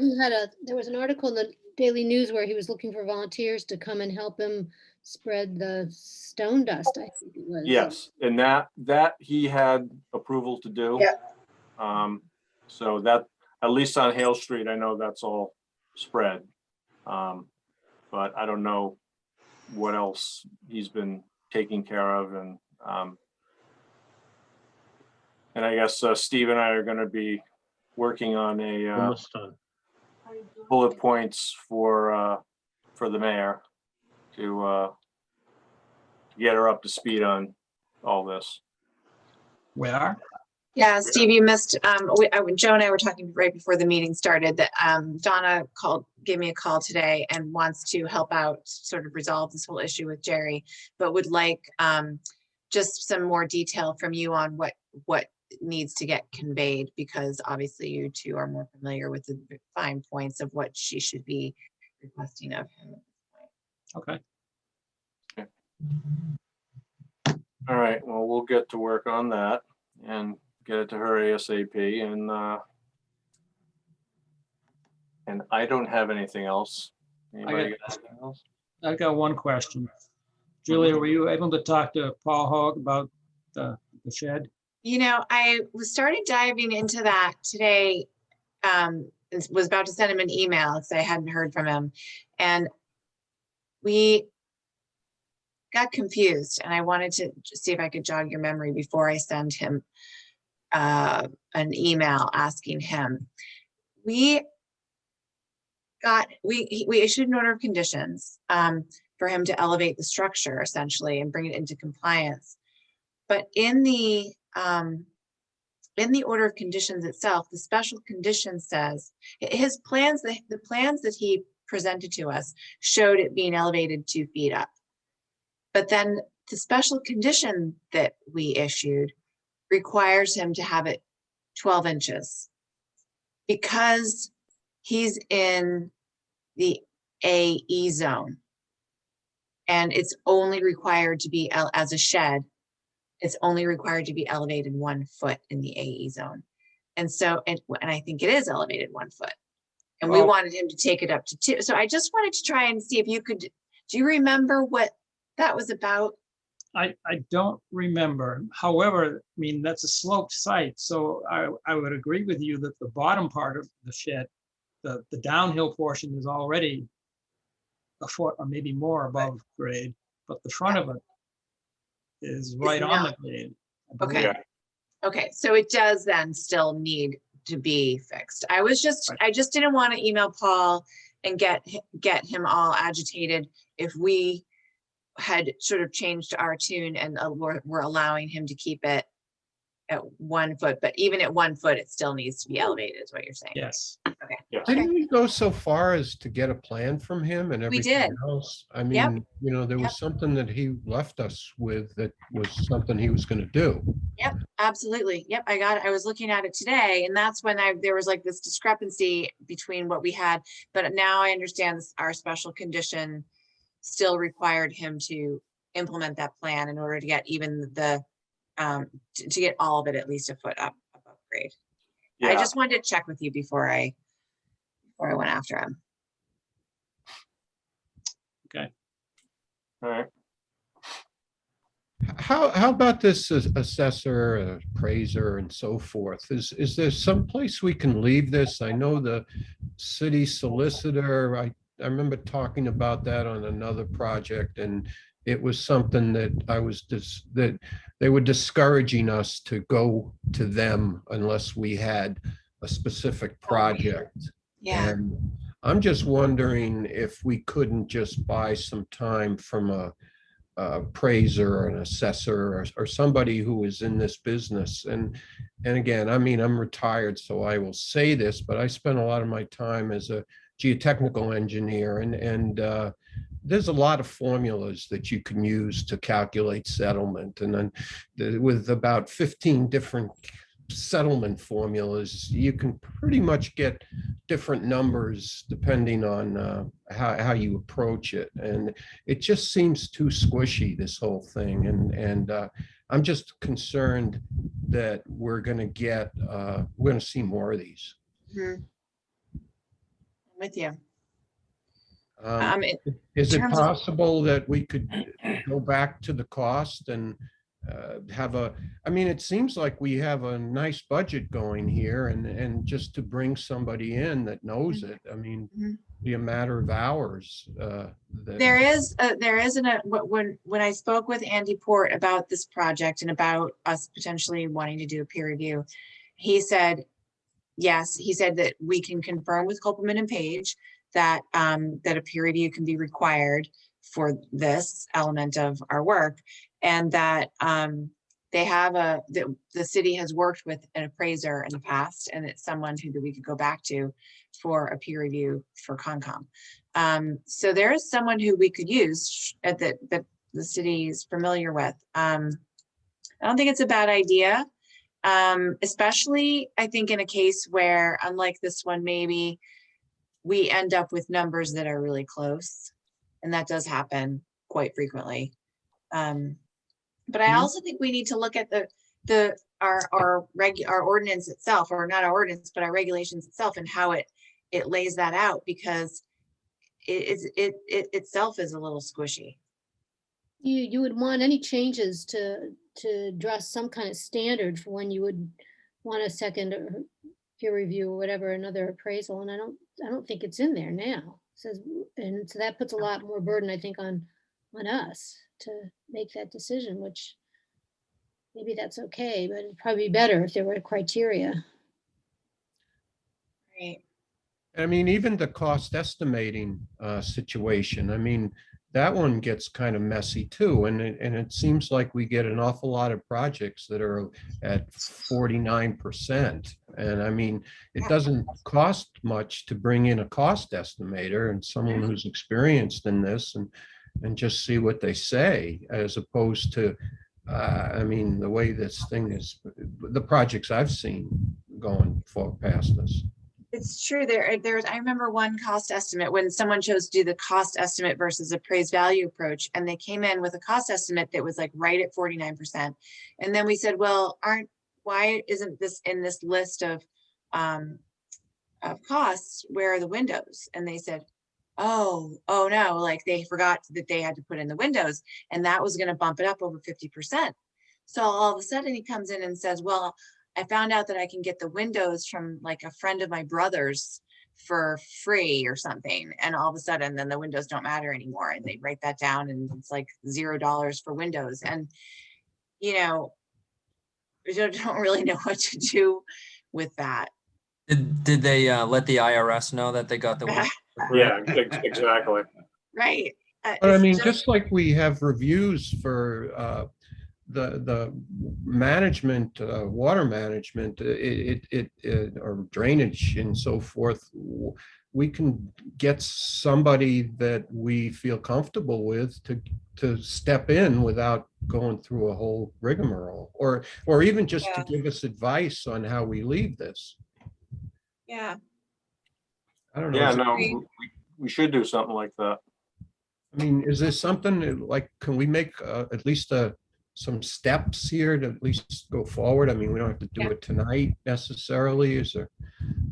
there was an article in the Daily News where he was looking for volunteers to come and help him spread the stone dust, I think it was. yes, and that he had approval to do. Yeah. So that, at least on Hale Street, I know that's all spread. But I don't know what else he's been taking care of, and I guess Steve and I are going to be working on a Almost done. bullet points for the mayor to get her up to speed on all this. We are? Yeah, Steve, you missed, Joe and I were talking right before the meeting started that Donna gave me a call today and wants to help out, sort of resolve this whole issue with Jerry, but would like just some more detail from you on what needs to get conveyed, because obviously you two are more familiar with the fine points of what she should be requesting of him. Okay. All right, well, we'll get to work on that and get it to her ASAP and I don't have anything else. Anybody got anything else? I've got one question. Julia, were you able to talk to Paul Hoag about the shed? You know, I was started diving into that today. And was about to send him an email because I hadn't heard from him. And we got confused and I wanted to see if I could jog your memory before I send him an email asking him. We issued an order of conditions for him to elevate the structure essentially and bring it into compliance. But in the order of conditions itself, the special condition says his plans, the plans that he presented to us showed it being elevated 2 feet up. But then the special condition that we issued requires him to have it 12 inches because he's in the AE zone. And it's only required to be, as a shed, it's only required to be elevated 1 foot in the AE zone. And so, and I think it is elevated 1 foot. And we Well- wanted him to take it up to 2. So I just wanted to try and see if you could, do you remember what that was about? I don't remember. However, I mean, that's a sloped site. So I would agree with you that the bottom part of the shed, the downhill portion is already a foot or maybe more above grade, but the front of it is right on the grade. I believe. Okay. Okay, so it does then still need to be fixed. I just didn't want to email Paul and get him all agitated if we had sort of changed our tune and we're allowing him to keep it at 1 foot, but even at 1 foot, it still needs to be elevated, is what you're saying. Yes. Yes. Didn't we go so far as to get a plan from him and We everything did. else? I Yep. mean, you know, there Yep. was something that he left us with that was something he was gonna do. Yep, absolutely. Yep, I got it. I was looking at it today and that's when there was like this discrepancy between what we had. But now I understand our special condition still required him to implement that plan in order to get even the, to get all of it at least a foot up above grade. I Yeah, just wanted to check with you before I went after him. all right. How about this assessor, appraiser and so forth? Is there some place we can leave this? I know the city solicitor, I remember talking about that on another project and it was something that that they were discouraging us to go to them unless we had a specific project. Yeah, And I'm just wondering if we couldn't just buy some time from a appraiser or an assessor or somebody who is in this business. And again, I mean, I'm retired, so I will say this, but I spent a lot of my time as a geotechnical engineer and there's a lot of formulas that you can use to calculate settlement. And then with about 15 different settlement formulas, you can pretty much get different numbers depending on how you approach it. And it just seems too squishy, this whole thing. And I'm just concerned that we're going to see more of these. mhm. I'm with you. Is it terms of- possible that we could go back to the cost and I mean, it seems like we have a nice budget going here and just to bring somebody in that knows it, I mean, Mhm. be a matter of hours. There is when I spoke with Andy Port about this project and about us potentially wanting to do a peer review, he said, yes, he said that we can confirm with Copeland and Page that that a peer review can be required for this element of our work, and that they have the city has worked with an appraiser in the past, and it's someone who that we could go back to for a peer review for Concom. So there is someone who we could use that the city is familiar with. I don't think it's a bad idea, especially I think in a case where, unlike this one, maybe we end up with numbers that are really close, and that does happen quite frequently. But I Mhm. also think we need to look at our ordinance itself, or not our ordinance, but our regulations itself, and how it lays that out, because it itself is a little squishy. You would want any changes to address some kind of standard for when you would want a second or peer review or whatever, another appraisal, and I don't think it's in there now. Says, and so that puts a lot more burden, I think, on us to make that decision, which maybe that's okay, but it'd probably be better if there were criteria. Right. I mean, even the cost estimating situation, I mean, that one gets kind of messy too. And it seems like we get an awful lot of projects that are at 49%. And I mean, it doesn't cost much to bring in a cost estimator and someone who's experienced in this and just see what they say, as opposed to, I mean, the way this thing is, the projects I've seen going past this. It's true. There's, I remember one cost estimate when someone chose to do the cost estimate versus appraised value approach, and they came in with a cost estimate that was like right at 49%. And then we said, well, why isn't this in this list of costs? Where are the windows? And they said, oh no, like they forgot that they had to put in the windows, and that was going to bump it up over 50%. So all of a sudden he comes in and says, well, I found out that I can get the windows from like a friend of my brother's for free or something. And all of a sudden then the windows don't matter anymore. And they write that down and it's like $0 for windows. And, you know, we don't really know what to do with that. Did they let the IRS know that they got the windows for free? Yeah, exactly. Right. But I mean, just like we have reviews for the management, water management, or drainage and so forth, we can get somebody that we feel comfortable with to step in without going through a whole rigmarole, or even just to give us advice on how we leave this. Yeah. I don't know. Yeah, Is it- no, we should do something like that. I mean, is there something like, can we make at least some steps here to at least go forward? I mean, we don't have to do it tonight necessarily, is there?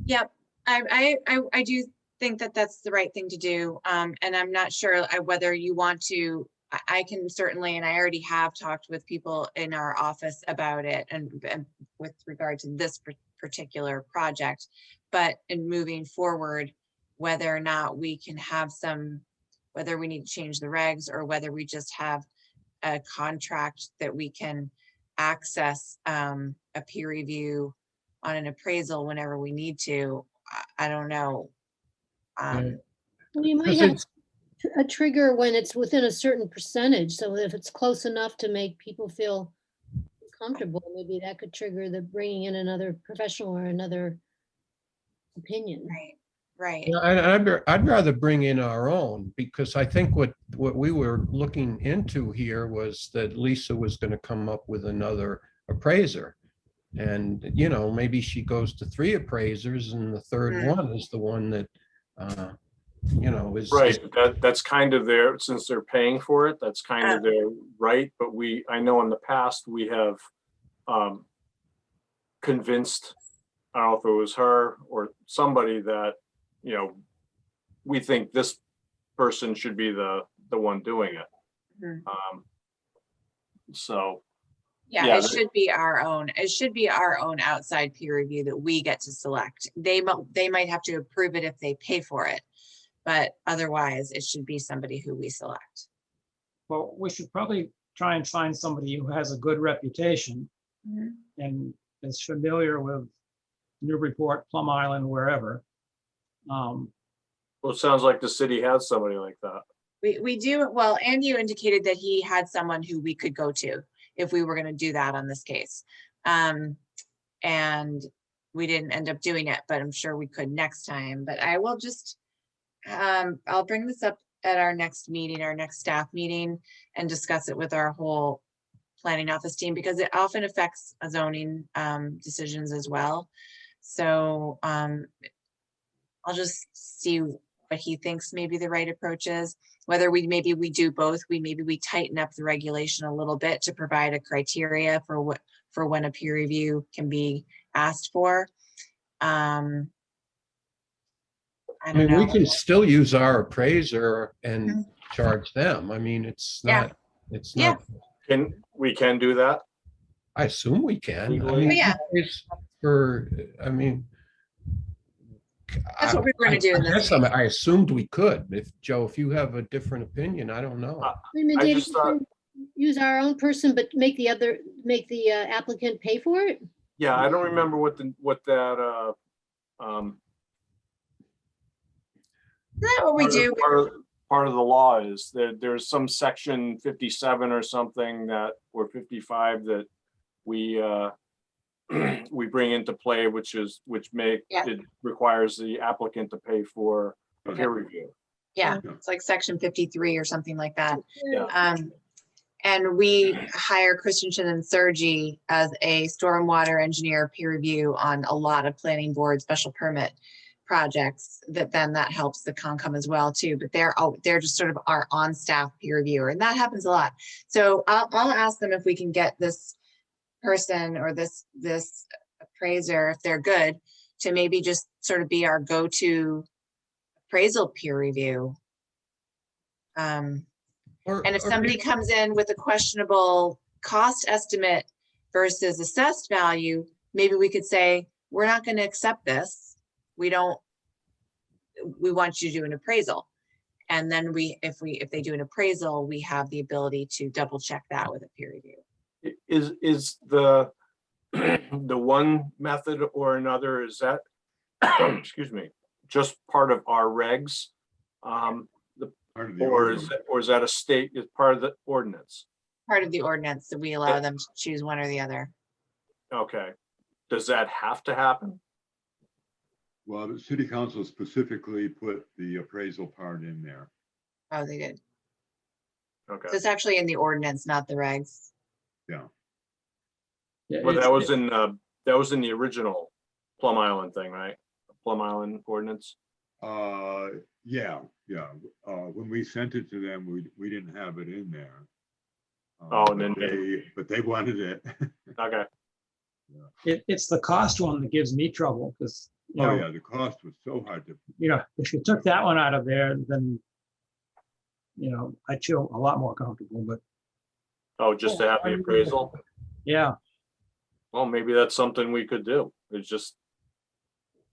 Yep. I do think that that's the right thing to do. And I'm not sure whether you want to, I can certainly, and I already have talked with people in our office about it and with regard to this particular project, but in moving forward, whether or not we can have whether we need to change the regs or whether we just have a contract that we can access a peer review on an appraisal whenever we need to. I don't know. Well, you might have a trigger when it's within a certain percentage. So if it's close enough to make people feel comfortable, maybe that could trigger the bringing in another professional or another opinion. Right. Yeah, I'd rather bring in our own, because I think what we were looking into here was that Lisa was going to come up with another appraiser. And, you know, maybe she goes to 3 appraisers and the third one is the one that, you know, is. Right, that's kind of their, since they're paying for it, that's kind of their right. But I know in the past, we have convinced, I don't know if it was her or somebody, that, you know, we think this person should be the one doing it. So. Yeah, it should be our own. It should be our own outside peer review that we get to select. They might have to approve it if they pay for it, but otherwise it should be somebody who we select. Well, we should probably try and find somebody who has a good reputation and is familiar with Newburyport, Plum Island, wherever. Well, it sounds like the city has somebody like that. We do. Well, and you indicated that he had someone who we could go to if we were going to do that on this case. And we didn't end up doing it, but I'm sure we could next time. But I will just, I'll bring this up at our next meeting, our next staff meeting, and discuss it with our whole planning office team, because it often affects zoning decisions as well. So I'll just see what he thinks maybe the right approach is. Whether maybe we do both, maybe we tighten up the regulation a little bit to provide a criteria for when a peer review can be asked for. I I don't mean, we know. can still use our appraiser and Mhm. charge them. I mean, it's Yeah. not, it's Yeah. not, We can do that? I assume we can. I Legally? mean, Yeah. it's for, I mean. That's what we were gonna do in this. I assumed we could. Joe, if you have a different opinion, I don't know. Wait a minute, I Dana, just thought- use our own person, but make the applicant pay for it? Yeah, I don't remember what that, Isn't that what we do? part of the law is. There's some section 57 or something that, or 55 that we we bring into play, which Yeah. it requires the applicant to pay for a peer review. Yeah, it's like section 53 or something like that. Yeah. And we hire Christensen and Sergi as a stormwater engineer peer review on a lot of planning board special permit projects, that helps the Concom as well too, but they're just sort of our on-staff peer reviewer, and that happens a lot. So I'll ask them if we can get this person or this appraiser, if they're good, to maybe just sort of be our go-to appraisal peer review. And if somebody comes in with a questionable cost estimate versus assessed value, maybe we could say, we're not going to accept this. We want you to do an appraisal. And then if they do an appraisal, we have the ability to double check that with a peer review. Is the the one method or another, is that excuse me, just part of our regs? Part of the Or ordinance. is that a state, is part of the ordinance? Part of the ordinance that we allow them to choose one or the other. Okay. Does that have to happen? Well, the city council specifically put the appraisal part in there. Oh, they did. Okay. So it's actually in the ordinance, not the regs. Yeah. Yeah, Well, it's- that was in the original Plum Island thing, right? Plum Island ordinance. Yeah. When we sent it to them, we didn't have it in there. Oh, and then But they wanted it. Okay. It's the cost one that gives me trouble, because, Oh, yeah, the cost was so hard to, if you took that one out of there, then, I'd feel a lot more comfortable, but Oh, just to have the appraisal? yeah. Well, maybe that's something we could do. It's just,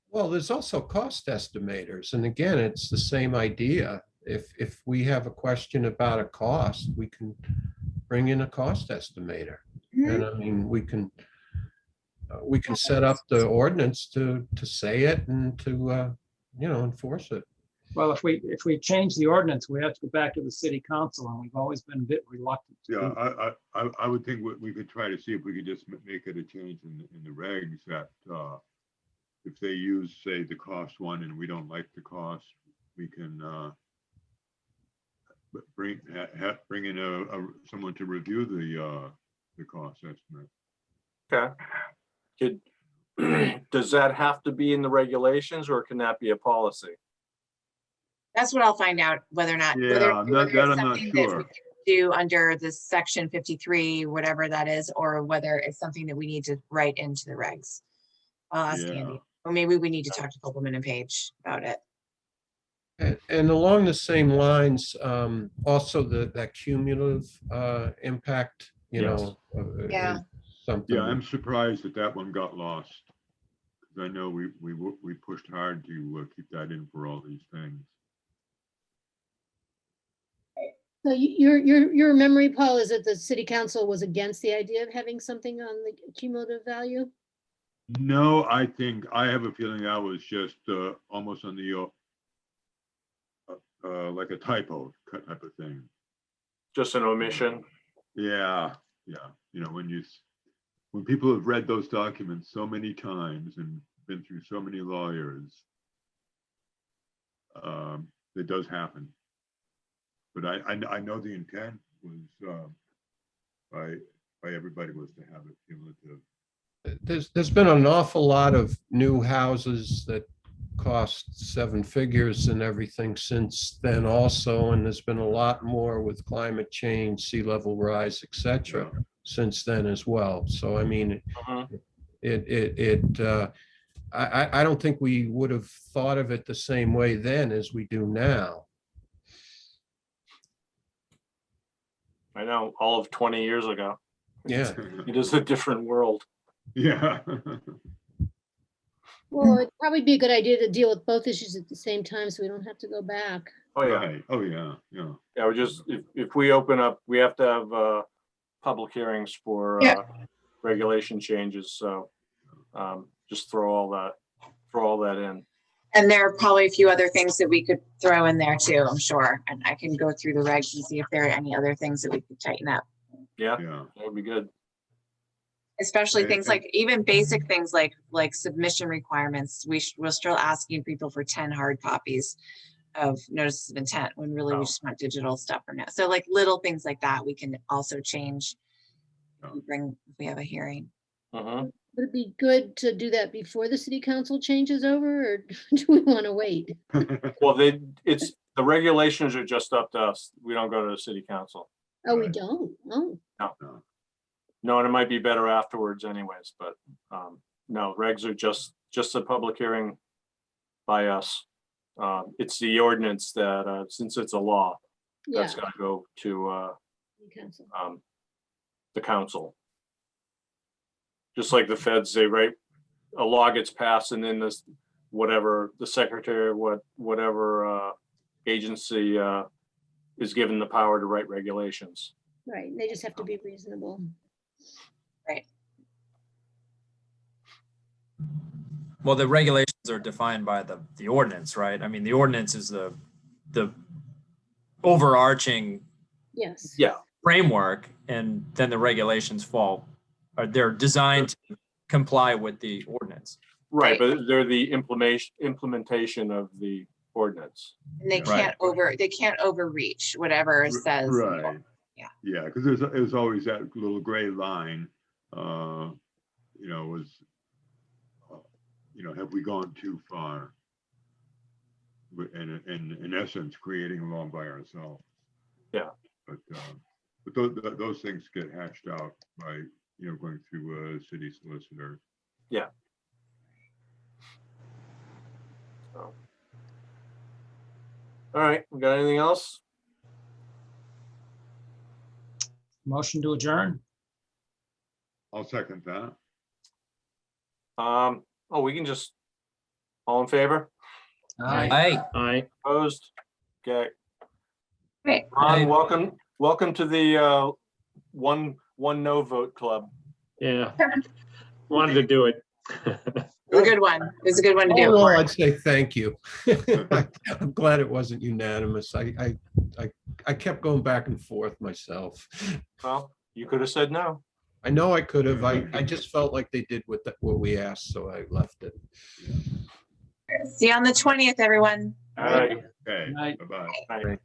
Well, there's also cost estimators. And again, it's the same idea. If we have a question about a cost, we can bring in a cost estimator. And I mean, we can set up the ordinance to say it and to, enforce it. Well, if we change the ordinance, we have to go back to the city council, and we've always been a bit reluctant. to do yeah, I would think we could try to see if we could just make it a change in the regs that if they use, say, the cost one and we don't like the cost, we can bring in someone to review the cost estimate. okay. Does that have to be in the regulations, or can that be a policy? That's what I'll find out, whether or not. Yeah, whether that it's I'm not something that we sure. can Do under the section 53, whatever that is, or whether it's something that we need to write into the regs. I'll ask Yeah. Andy, or maybe we need to talk to Copeland and Page about it. And along the same lines, also that cumulative impact, Yes. Yeah. is something. Yeah, I'm surprised that one got lost. 'Cause I know we pushed hard to keep that in for all these things. So your memory, Paul, is that the city council was against the idea of having something on the cumulative value? No, I have a feeling that was just almost on the like a typo type of thing. Just an omission? Yeah. When people have read those documents so many times and been through so many lawyers, it does happen. But I know the intent was by everybody was to have it cumulative. There's been an awful lot of new houses that cost 7 figures and everything since then also, and there's been a lot more with climate change, sea level rise, et cetera, since then as well. So I mean, Mhm. I don't think we would have thought of it the same way then as we do now. I know, all of 20 years ago. Yeah. It is a different world. Yeah. Well, it'd probably be a good idea to deal with both issues at the same time so we don't have to go back. Oh, yeah. Right. Oh, yeah, yeah. Yeah, we just, if we open up, we have to have public hearings for Yeah. regulation changes, so just throw all that in. And there are probably a few other things that we could throw in there too, I'm sure. And I can go through the regs and see if there are any other things that we could tighten up. Yeah, Yeah. that would be good. Especially And- things like, even basic things like submission requirements. We're still asking people for 10 hard copies of notices of intent when really Oh. we just want digital stuff for now. So like little things like that, we can also change. Oh. If we have a hearing. Mhm. Would it be good to do that before the city council changes over, or do we want to wait? Well, the regulations are just up to us. We don't go to the city council. Oh, we Right. don't? Oh, No, and it might be better afterwards anyways, but no, regs are just a public hearing by us. It's the ordinance that, since it's a law, yeah. that's gotta go to city council. the council. Just like the feds, they write, a law gets passed and then this, whatever, the secretary, whatever agency is given the power to write regulations. Right, they just have to be reasonable. Well, the regulations are defined by the ordinance, right? I mean, the ordinance is the overarching Yes. Yeah. framework, and then the regulations fall, or they're designed to comply with the ordinance. Right, but they're the implementation of the ordinance. And they Right. can't overreach whatever it says. Right. Yeah. Yeah, because there's always that little gray line, was, have we gone too far? In essence, creating a law by ourselves. Yeah. But those things get hashed out by, going through city solicitors. So. All right, we got anything else? Motion to adjourn? I'll second that. We can just, all in favor? Hey, Opposed? Okay. Great. Ron, welcome to the one no vote club. Yeah, wanted to do it. It was a good one. It was a good one to do. Oh, well, I'd say thank you. I'm glad it wasn't unanimous. I kept going back and forth myself. Well, you could have said no. I know I could have. I just felt like they did what we asked, so I left it. See you on the 20th, everyone. All right. Okay, Right. bye-bye. All right.